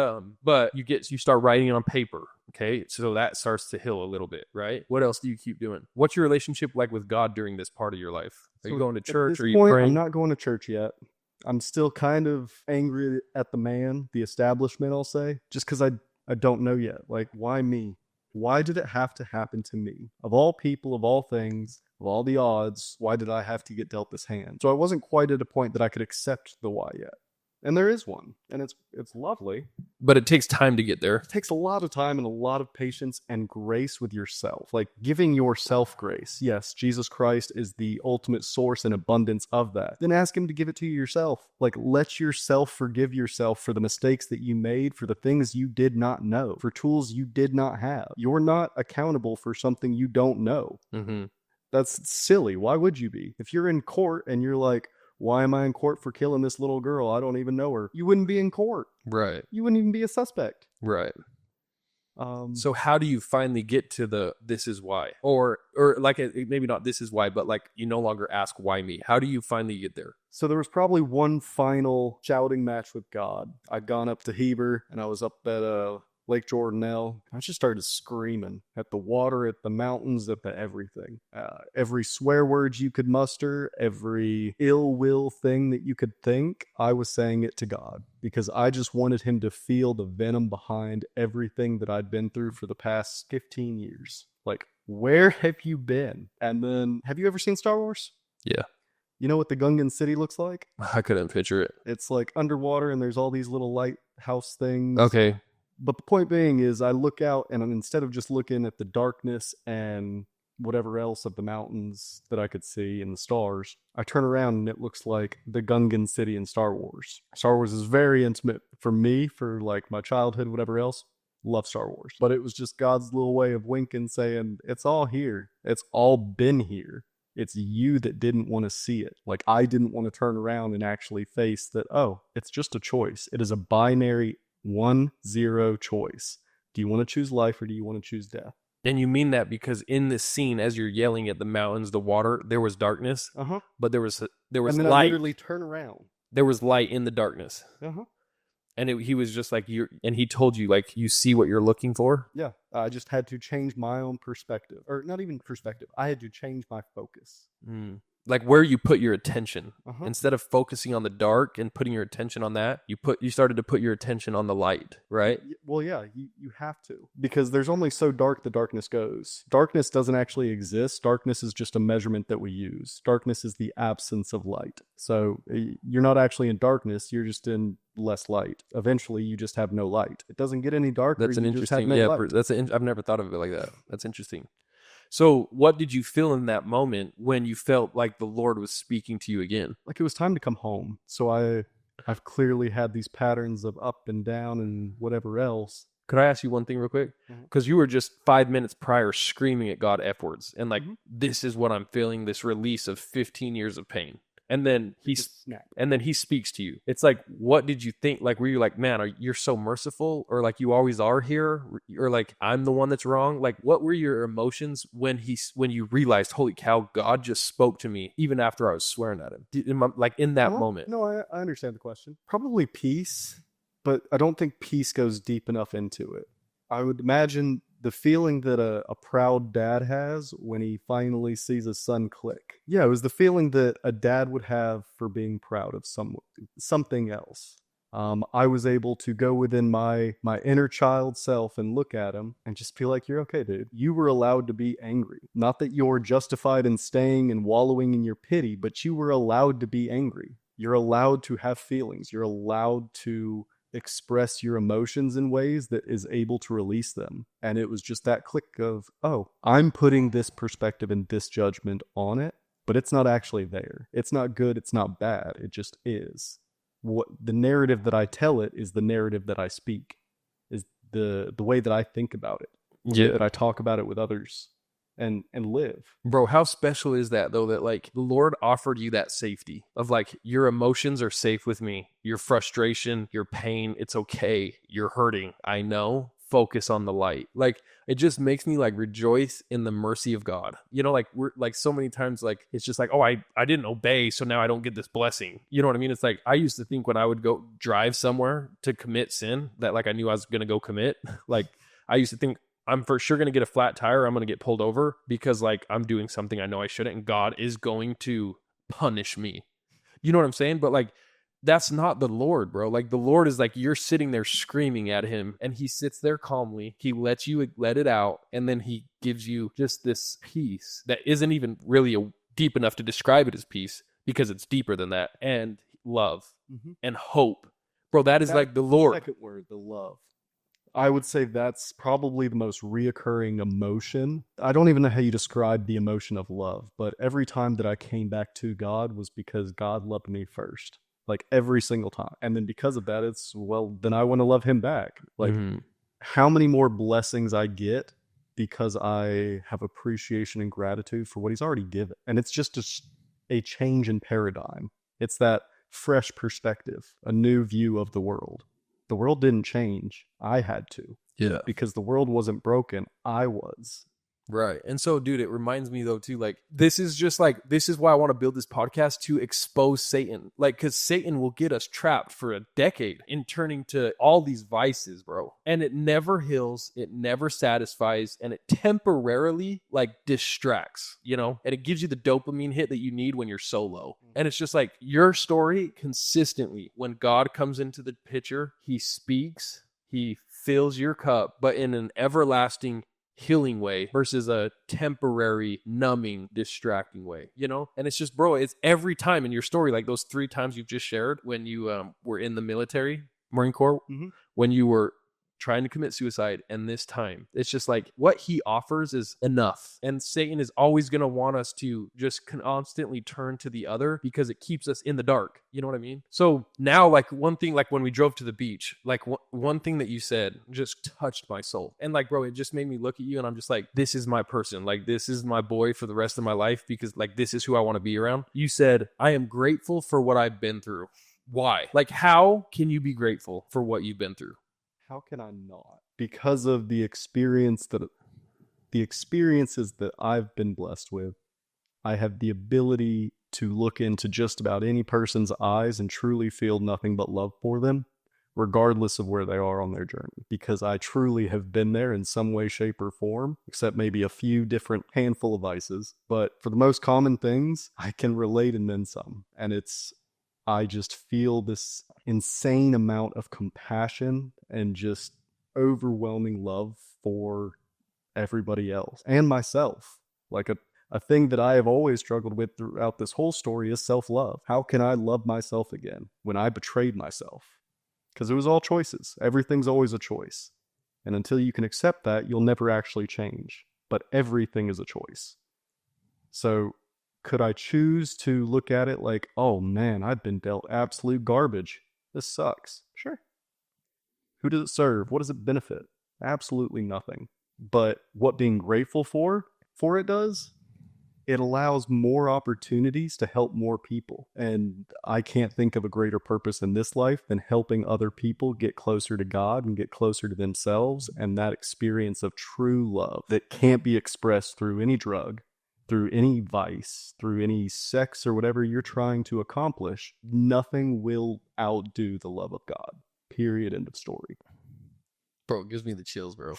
but you start writing it on paper, Okay, so that starts to heal a little bit, right? What else do you keep doing? What's your relationship like with God during this part of your life? Are you going to At church? this Are you point, I'm praying? not going to church yet. I'm still kind of angry at the man, the establishment, I'll say, just because I don't know yet. Like, why me? Why did it have to happen to me? Of all people, of all things, of all the odds, why did I have to get dealt this hand? So I wasn't quite at a point that I could accept the why yet. And there is one, and it's lovely. But it takes time to get there. It takes a lot of time and a lot of patience and grace with yourself, like giving yourself grace. Yes, Jesus Christ is the ultimate source and abundance of that. Then ask him to give it to you yourself. Like, let yourself forgive yourself for the mistakes that you made, for the things you did not know, for tools you did not have. You're not accountable for something you don't know. Mm-hmm. That's silly. Why would you be? If you're in court and you're like, why am I in court for killing this little girl? I don't even know her. You wouldn't be in court. Right. You wouldn't even be a suspect. Right. So how do you finally get to the this is why? Or like maybe not this is why, but like you no longer ask why me. How do you finally get there? So there was probably one final shouting match with God. I'd gone up to Heber and I was up at Lake Jordanelle. I just started screaming at the water, at the mountains, at the everything. Every swear word you could muster, every ill will thing that you could think, I was saying it to God because I just wanted him to feel the venom behind everything that I'd been through for the past 15 years. Like, where have you been? And then, have you ever seen Star Wars? Yeah. You know what the Gungan city looks like? I couldn't picture it. It's like underwater and there's all these little lighthouse things. Okay. But the point being is I look out and instead of just looking at the darkness and whatever else of the mountains that I could see and the stars, I turn around and it looks like the Gungan city in Star Wars. Star Wars is very intimate for me, for like my childhood, whatever else. Love Star Wars. But it was just God's little way of winking saying, it's all here. It's all been here. It's you that didn't want to see it. Like, I didn't want to turn around and actually face that, oh, it's just a choice. It is a binary 1-0 choice. Do you want to choose life or do you want to choose death? And you mean that because in this scene, as you're yelling at the mountains, the water, there was darkness, but there was And then light. I literally turn around. There was light in the darkness, and he was just like and he told you like you see what you're looking for. Yeah, I just had to change my own perspective, or not even perspective. I had to change my focus. Like where you put your attention. Instead of focusing on the dark and putting your attention on that, you started to put your attention on the light, right? Well, yeah, you have to, because there's only so dark the darkness goes. Darkness doesn't actually exist. Darkness is just a measurement that we use. Darkness is the absence of light. So you're not actually in darkness, you're just in less light. Eventually you just have no light. It doesn't get any darker. That's an you just have interesting, no light. I've never thought of it like that. That's interesting. So what did you feel in that moment when you felt like the Lord was speaking to you again? Like it was time to come home. So I've clearly had these patterns of up and down and whatever else. Could I ask you one thing real quick? Because you were just 5 minutes prior screaming at God F-words and like, this is what I'm feeling, this release of 15 years of pain. And then he speaks to you. It's like, what did you think? Like, were you like, man, you're so merciful, or like you always are here, or like I'm the one that's wrong? Like, what were your emotions when you realized, holy cow, God just spoke to me even after I was swearing at him? Like in that moment? No, I understand the question. Probably peace, but I don't think peace goes deep enough into it. I would imagine the feeling that a proud dad has when he finally sees his son click. Yeah, it was the feeling that a dad would have for being proud of something else. I was able to go within my inner child self and look at him and just feel like, you're okay, dude. You were allowed to be angry. Not that you're justified in staying and wallowing in your pity, but you were allowed to be angry. You're allowed to have feelings. You're allowed to express your emotions in ways that is able to release them. And it was just that click of, oh, I'm putting this perspective and this judgment on it, but it's not actually there. It's not good. It's not bad. It just is. What the narrative that I tell it is the narrative that I speak, is the way that I think about it. Yeah. That I talk about it with others and live. Bro, how special is that though, that like the Lord offered you that safety of like, your emotions are safe with me, your frustration, your pain, it's okay, you're hurting, I know, focus on the light. Like it just makes me like rejoice in the mercy of God. You know, like we're like so many times like it's just like, oh, I didn't obey, so now I don't get this blessing. You know what I mean? It's like I used to think when I would go drive somewhere to commit sin that like I knew I was gonna go commit. Like I used to think I'm for sure going to get a flat tire. I'm going to get pulled over because like I'm doing something I know I shouldn't, and God is going to punish me. You know what I'm saying? But like, that's not the Lord, bro. Like the Lord is like, you're sitting there screaming at him and he sits there calmly. He lets you let it out. And then he gives you just this peace that isn't even really deep enough to describe it as peace, because it's deeper than that. And love and hope, bro. That is like the Lord. Second word, the love. I would say that's probably the most reoccurring emotion. I don't even know how you describe the emotion of love, but every time that I came back to God was because God loved me first. Like every single time. And then because of that, it's, well, then I want to love him back. Like how many more blessings I get because I have appreciation and gratitude for what he's already given. And it's just a change in paradigm. It's that fresh perspective, a new view of the world. The world didn't change. I had to. Yeah. Because the world wasn't broken. I was. Right. And so, dude, it reminds me though, too, like, this is why I want to build this podcast, to expose Satan. Like, because Satan will get us trapped for a decade in turning to all these vices, bro. And it never heals, it never satisfies, and it temporarily like distracts, you know, and it gives you the dopamine hit that you need when you're so low. And it's just like your story consistently, when God comes into the picture, he speaks, he fills your cup, but in an everlasting healing way versus a temporary numbing distracting way, you know. And it's just, bro, it's every time in your story, like those 3 times you've just shared when you were in the military, Marine Corps, when you were trying to commit suicide, and this time it's just like what he offers is enough. And Satan is always going to want us to just constantly turn to the other because it keeps us in the dark, you know what I mean? So now, like, one thing, like when we drove to the beach, like one thing that you said just touched my soul. And like, bro, it just made me look at you and I'm just like, this is my person. Like, this is my boy for the rest of my life, because like this is who I want to be around. You said, I am grateful for what I've been through. Why? Like, how can you be grateful for what you've been through? How can I not? Because of the experiences that I've been blessed with, I have the ability to look into just about any person's eyes and truly feel nothing but love for them, regardless of where they are on their journey. Because I truly have been there in some way, shape, or form, except maybe a few different handful of vices. But for the most common things, I can relate and then some. And I just feel this insane amount of compassion and just overwhelming love for everybody else and myself. Like a thing that I have always struggled with throughout this whole story is self-love. How can I love myself again when I betrayed myself? Because it was all choices. Everything's always a choice. And until you can accept that, you'll never actually change. But everything is a choice. So could I choose to look at it like, oh man, I've been dealt absolute garbage. This sucks. Sure. Who does it serve? What does it benefit? Absolutely nothing. But what being grateful for it does, it allows more opportunities to help more people. And I can't think of a greater purpose in this life than helping other people get closer to God and get closer to themselves, and that experience of true love that can't be expressed through any drug, through any vice, through any sex or whatever you're trying to accomplish. Nothing will outdo the love of God. Period. End of story. Bro, it gives me the chills, bro.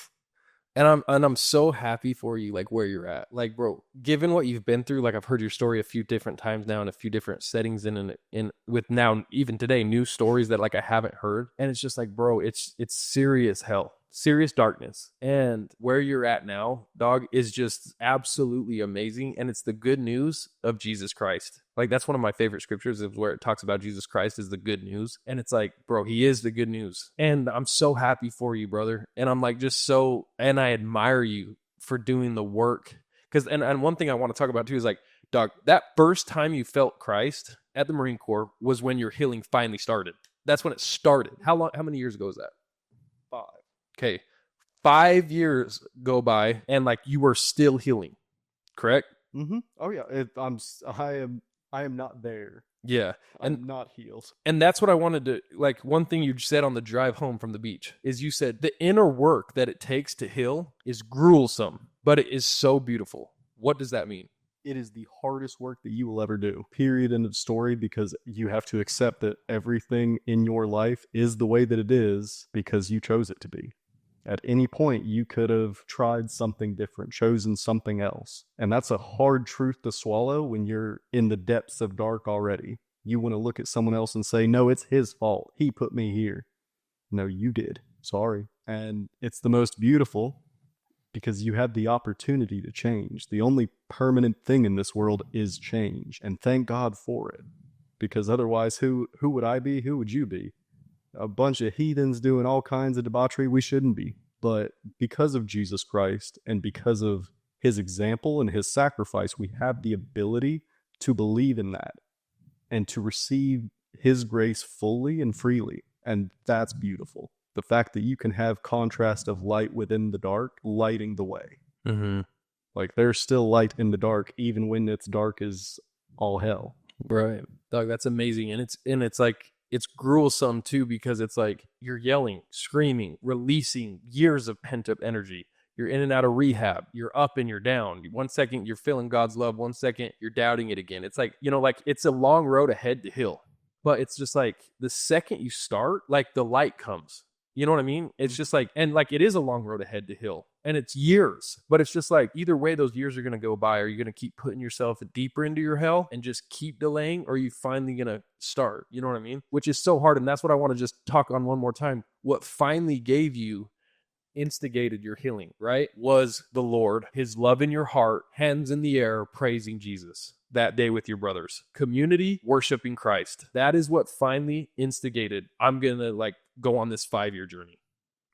And I'm so happy for you, like where you're at. Like, bro, given what you've been through, like I've heard your story a few different times now in a few different settings, in with now even today new stories that like I haven't heard. And it's just like, bro, it's serious hell. Serious darkness. And where you're at now, dog, is just absolutely amazing. And it's the good news of Jesus Christ. Like, that's one of my favorite scriptures, is where it talks about Jesus Christ is the good news. And it's like, bro, he is the good news. And I'm so happy for you, brother. And I'm like, and I admire you for doing the work. Because, and one thing I want to talk about too is like, dog, that first time you felt Christ at the Marine Corps was when your healing finally started. That's when it started. How many years ago was that? 5. Okay, 5 years go by and like you were still healing, correct? Oh yeah, I am not there. Yeah, I'm not healed. And that's what I wanted to, like, one thing you said on the drive home from the beach is you said the inner work that it takes to heal is gruesome, but it is so beautiful. What does that mean? It is the hardest work that you will ever do. Period. End of story. Because you have to accept that everything in your life is the way that it is because you chose it to be. At any point, you could have tried something different, chosen something else. And that's a hard truth to swallow when you're in the depths of dark already. You want to look at someone else and say, no, it's his fault. He put me here. No, you did. Sorry. And it's the most beautiful because you have the opportunity to change. The only permanent thing in this world is change. And thank God for it. Because otherwise, who would I be? Who would you be? A bunch of heathens doing all kinds of debauchery we shouldn't be. But because of Jesus Christ and because of his example and his sacrifice, we have the ability to believe in that and to receive his grace fully and freely. And that's beautiful. The fact that you can have contrast of light within the dark, lighting the way. Mm-hmm. Like there's still light in the dark, even when it's dark as all hell. Right. Dog, that's amazing. And it's like, it's gruesome too, because it's like you're yelling, screaming, releasing years of pent up energy. You're in and out of rehab. You're up and you're down. 1 second you're feeling God's love. 1 second you're doubting it again. It's like, like it's a long road ahead to hill. But it's just like the second you start, like the light comes. You know what I mean? It's just like, and like it is a long road ahead to hill and it's years, but it's just like either way those years are going to go by. Are you going to keep putting yourself deeper into your hell and just keep delaying? Or are you finally going to start? You know what I mean? Which is so hard. And that's what I want to just talk on one more time. What finally gave you, instigated your healing, right? Was the Lord, his love in your heart, hands in the air, praising Jesus that day with your brothers, community, worshiping Christ. That is what finally instigated, I'm going to like go on this 5-year journey.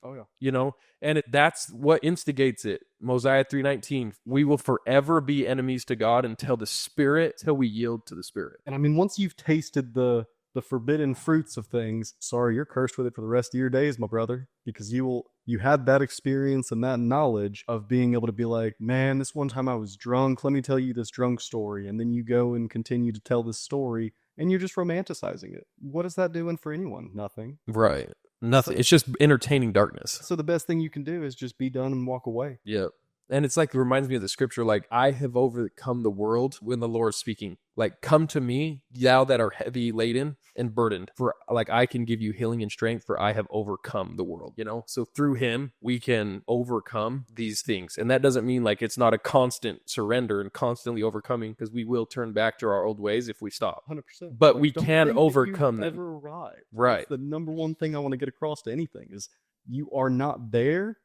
Oh yeah. And that's what instigates it. Mosiah 3:19, we will forever be enemies to God until we yield to the Spirit. And I mean, once you've tasted the forbidden fruits of things, sorry, you're cursed with it for the rest of your days, my brother, because you had that experience and that knowledge of being able to be like, man, this one time I was drunk, let me tell you this drunk story. And then you go and continue to tell this story and you're just romanticizing it. What is that doing for anyone? Nothing. Right. Nothing. It's just entertaining darkness. So the best thing you can do is just be done and walk away. Yep. And it's like, it reminds me of the scripture, like, I have overcome the world when the Lord is speaking. Like, come to me, thou that are heavy laden and burdened, for like I can give you healing and strength, for I have overcome the world, So through him, we can overcome these things. And that doesn't mean like it's not a constant surrender and constantly overcoming, because we will turn back to our old ways if we stop. 100%. But like, we can overcome them. Never arrive. Right. That's the number one thing I want to get across to anything is you are not there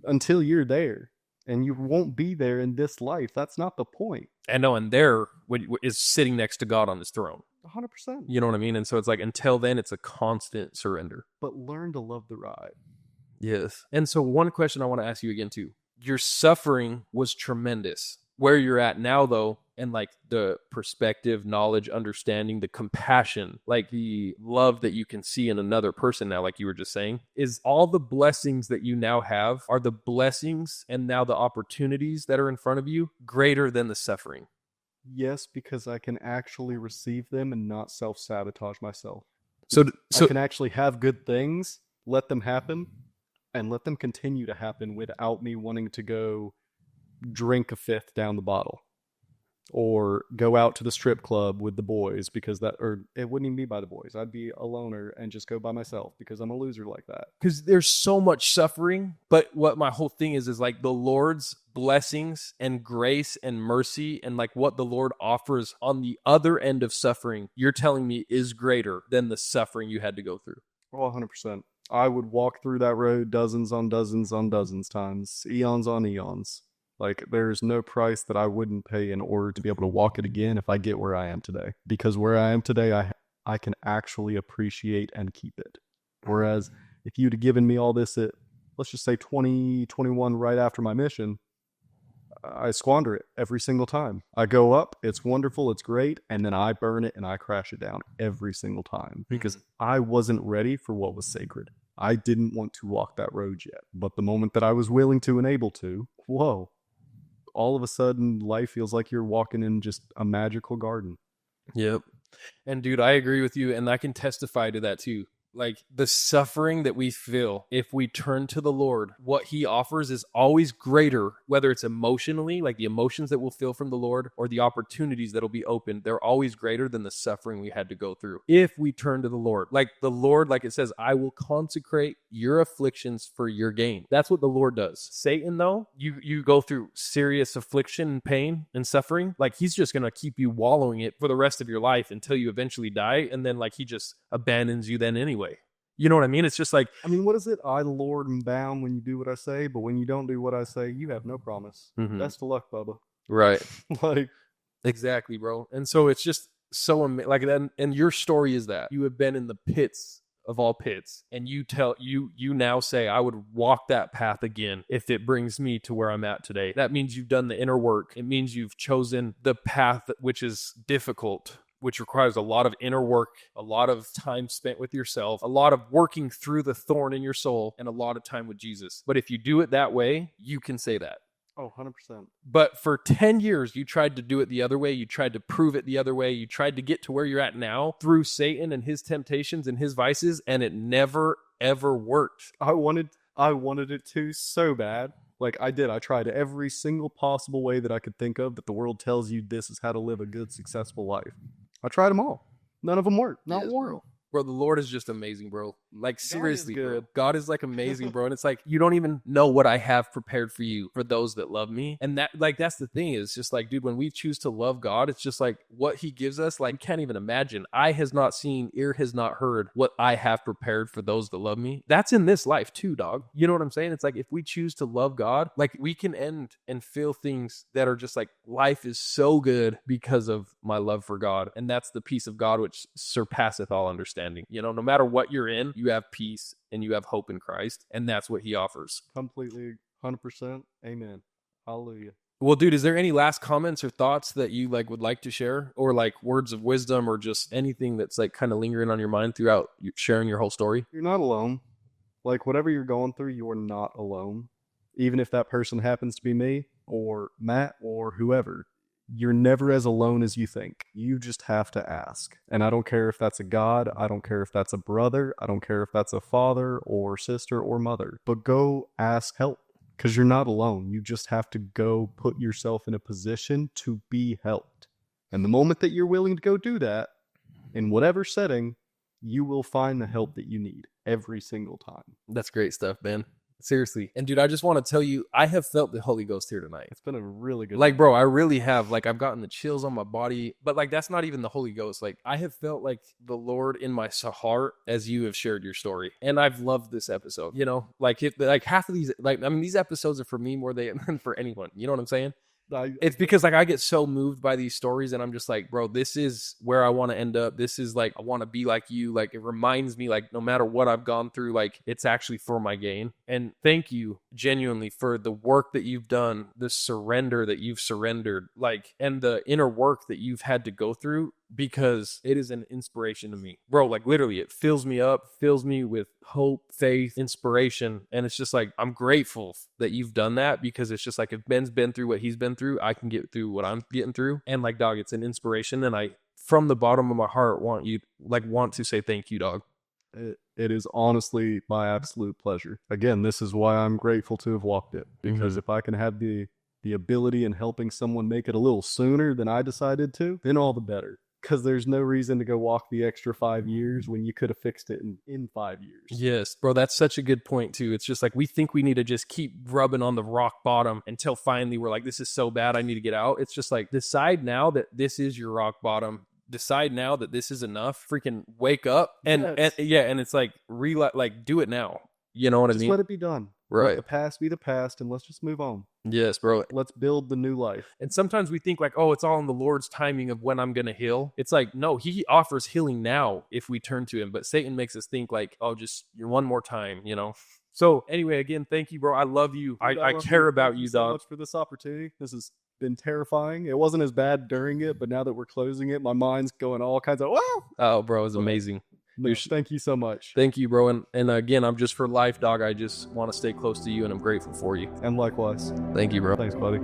until you're there. And you won't be there in this life. That's not the point. And no, and there is sitting next to God on his throne. 100%. You know what I mean? And so it's like, until then, it's a constant surrender. But learn to love the ride. Yes. And so one question I want to ask you again, too. Your suffering was tremendous. Where you're at now, though, and like the perspective, knowledge, understanding, the compassion, like the love that you can see in another person now, like you were just saying, is all the blessings that you now have, are the blessings and now the opportunities that are in front of you greater than the suffering? Yes, because I can actually receive them and not self-sabotage myself. So I can actually have good things, let them happen, and let them continue to happen without me wanting to go drink a fifth down the bottle or go out to the strip club with the boys, because or it wouldn't even be by the boys. I'd be a loner and just go by myself because I'm a loser like that. Because there's so much suffering, but what my whole thing is like the Lord's blessings and grace and mercy and like what the Lord offers on the other end of suffering, you're telling me is greater than the suffering you had to go through. Oh, 100%. I would walk through that road dozens on dozens on dozens times, eons on eons. Like, there's no price that I wouldn't pay in order to be able to walk it again if I get where I am today. Because where I am today, I can actually appreciate and keep it. Whereas if you'd have given me all this at, let's just say 2021 right after my mission, I squander it every single time. I go up, it's wonderful, it's great, and then I burn it and I crash it down every single time. Because I wasn't ready for what was sacred. I didn't want to walk that road yet. But the moment that I was willing to and able to, whoa. All of a sudden, life feels like you're walking in just a magical garden. Yep. And dude, I agree with you. And I can testify to that too. Like the suffering that we feel if we turn to the Lord, what he offers is always greater, whether it's emotionally, like the emotions that we'll feel from the Lord, or the opportunities that'll be opened. They're always greater than the suffering we had to go through if we turn to the Lord. Like the Lord, like it says, I will consecrate your afflictions for your gain. That's what the Lord does. Satan, though, you go through serious affliction and pain and suffering. Like he's just going to keep you wallowing it for the rest of your life until you eventually die. And then like he just abandons you then anyway. You know what I mean? It's just like, I mean, what is it? I, the Lord, am bound when you do what I say, but when you don't do what I say, you have no promise. Best of luck, Bubba. right. Like, Exactly, bro. And so it's just so like that. And your story is that you have been in the pits of all pits, and you now say, I would walk that path again if it brings me to where I'm at today. That means you've done the inner work. It means you've chosen the path which is difficult, which requires a lot of inner work, a lot of time spent with yourself, a lot of working through the thorn in your soul, and a lot of time with Jesus. But if you do it that way, you can say that. oh, 100%. But for 10 years, you tried to do it the other way. You tried to prove it the other way. You tried to get to where you're at now through Satan and his temptations and his vices, and it never, ever worked. I wanted it to so bad. Like I did. I tried every single possible way that I could think of that the world tells you this is how to live a good, successful life. I tried them all. None of them worked. Not Yes, one. Bro, the Lord is just amazing, bro. Like seriously, good. bro. God is like amazing, bro. And it's like you don't even know what I have prepared for you for those that love me. And that like that's the thing is just like, dude, when we choose to love God, it's just like what he gives us, like can't even imagine. Eye has not seen, ear has not heard what I have prepared for those that love me. That's in this life too, dog. You know what I'm saying? It's like if we choose to love God, like we can end and feel things that are just like life is so good because of my love for God. And that's the peace of God which surpasseth all understanding. You know, no matter what you're in, you have peace and you have hope in Christ, and that's what he offers. Completely, 100%. Amen. Hallelujah. Well, dude, is there any last comments or thoughts that you like would like to share, or like words of wisdom, or just anything that's like kind of lingering on your mind throughout sharing your whole story? You're not alone. Like whatever you're going through, you're not alone. Even if that person happens to be me or Matt or whoever, you're never as alone as you think. You just have to ask. And I don't care if that's a God. I don't care if that's a brother. I don't care if that's a father or sister or mother. But go ask help because you're not alone. You just have to go put yourself in a position to be helped. And the moment that you're willing to go do that, in whatever setting, you will find the help that you need every single time. That's great stuff, Ben. Seriously. And dude, I just want to tell you, I have felt the Holy Ghost here tonight. It's been a really good like, bro, I really have. Like, I've gotten the chills on my body, but like, that's not even the Holy Ghost. Like, I have felt like the Lord in my heart as you have shared your story. And I've loved this episode, you know, like half of these, like, I mean, these episodes are for me more than for anyone. You know what I'm saying? It's because like I get so moved by these stories and I'm just like, bro, this is where I want to end up. This is like, I want to be like you. Like it reminds me like no matter what I've gone through, like it's actually for my gain. And thank you genuinely for the work that you've done, the surrender that you've surrendered, like, and the inner work that you've had to go through, because it is an inspiration to me, bro. Like literally it fills me up, fills me with hope, faith, inspiration. And it's just like, I'm grateful that you've done that, because it's just like, if Ben's been through what he's been through, I can get through what I'm getting through. And like, dog, it's an inspiration. And I, from the bottom of my heart, want to say thank you, dog. It is honestly my absolute pleasure. Again, this is why I'm grateful to have walked it, because if I can have the ability in helping someone make it a little sooner than I decided to, then all the better. Because there's no reason to go walk the extra 5 years when you could have fixed it in 5 years. Yes, bro, that's such a good point too. It's just like we think we need to just keep rubbing on the rock bottom until finally we're like, this is so bad, I need to get out. It's just like, decide now that this is your rock bottom. Decide now that this is enough. Freaking wake up and it's like like do it now. You know what I mean? Just let it be done. Right. Let the past be the past and let's just move on. Yes, bro. Let's build the new life. And sometimes we think like, oh, it's all in the Lord's timing of when I'm going to heal. It's like, no, he offers healing now if we turn to him. But Satan makes us think like, oh, just one more time, you know? So anyway, again, thank you, bro. I love you. I care about you, dog. So much for this opportunity. This has been terrifying. It wasn't as bad during it, but now that we're closing it, my mind's going all kinds of, wow. Oh, bro, it's amazing. No, thank you so much. Thank you, bro. And again, I'm just for life, dog. I just want to stay close to you and I'm grateful for you. And likewise. Thank you, bro. Thanks, buddy.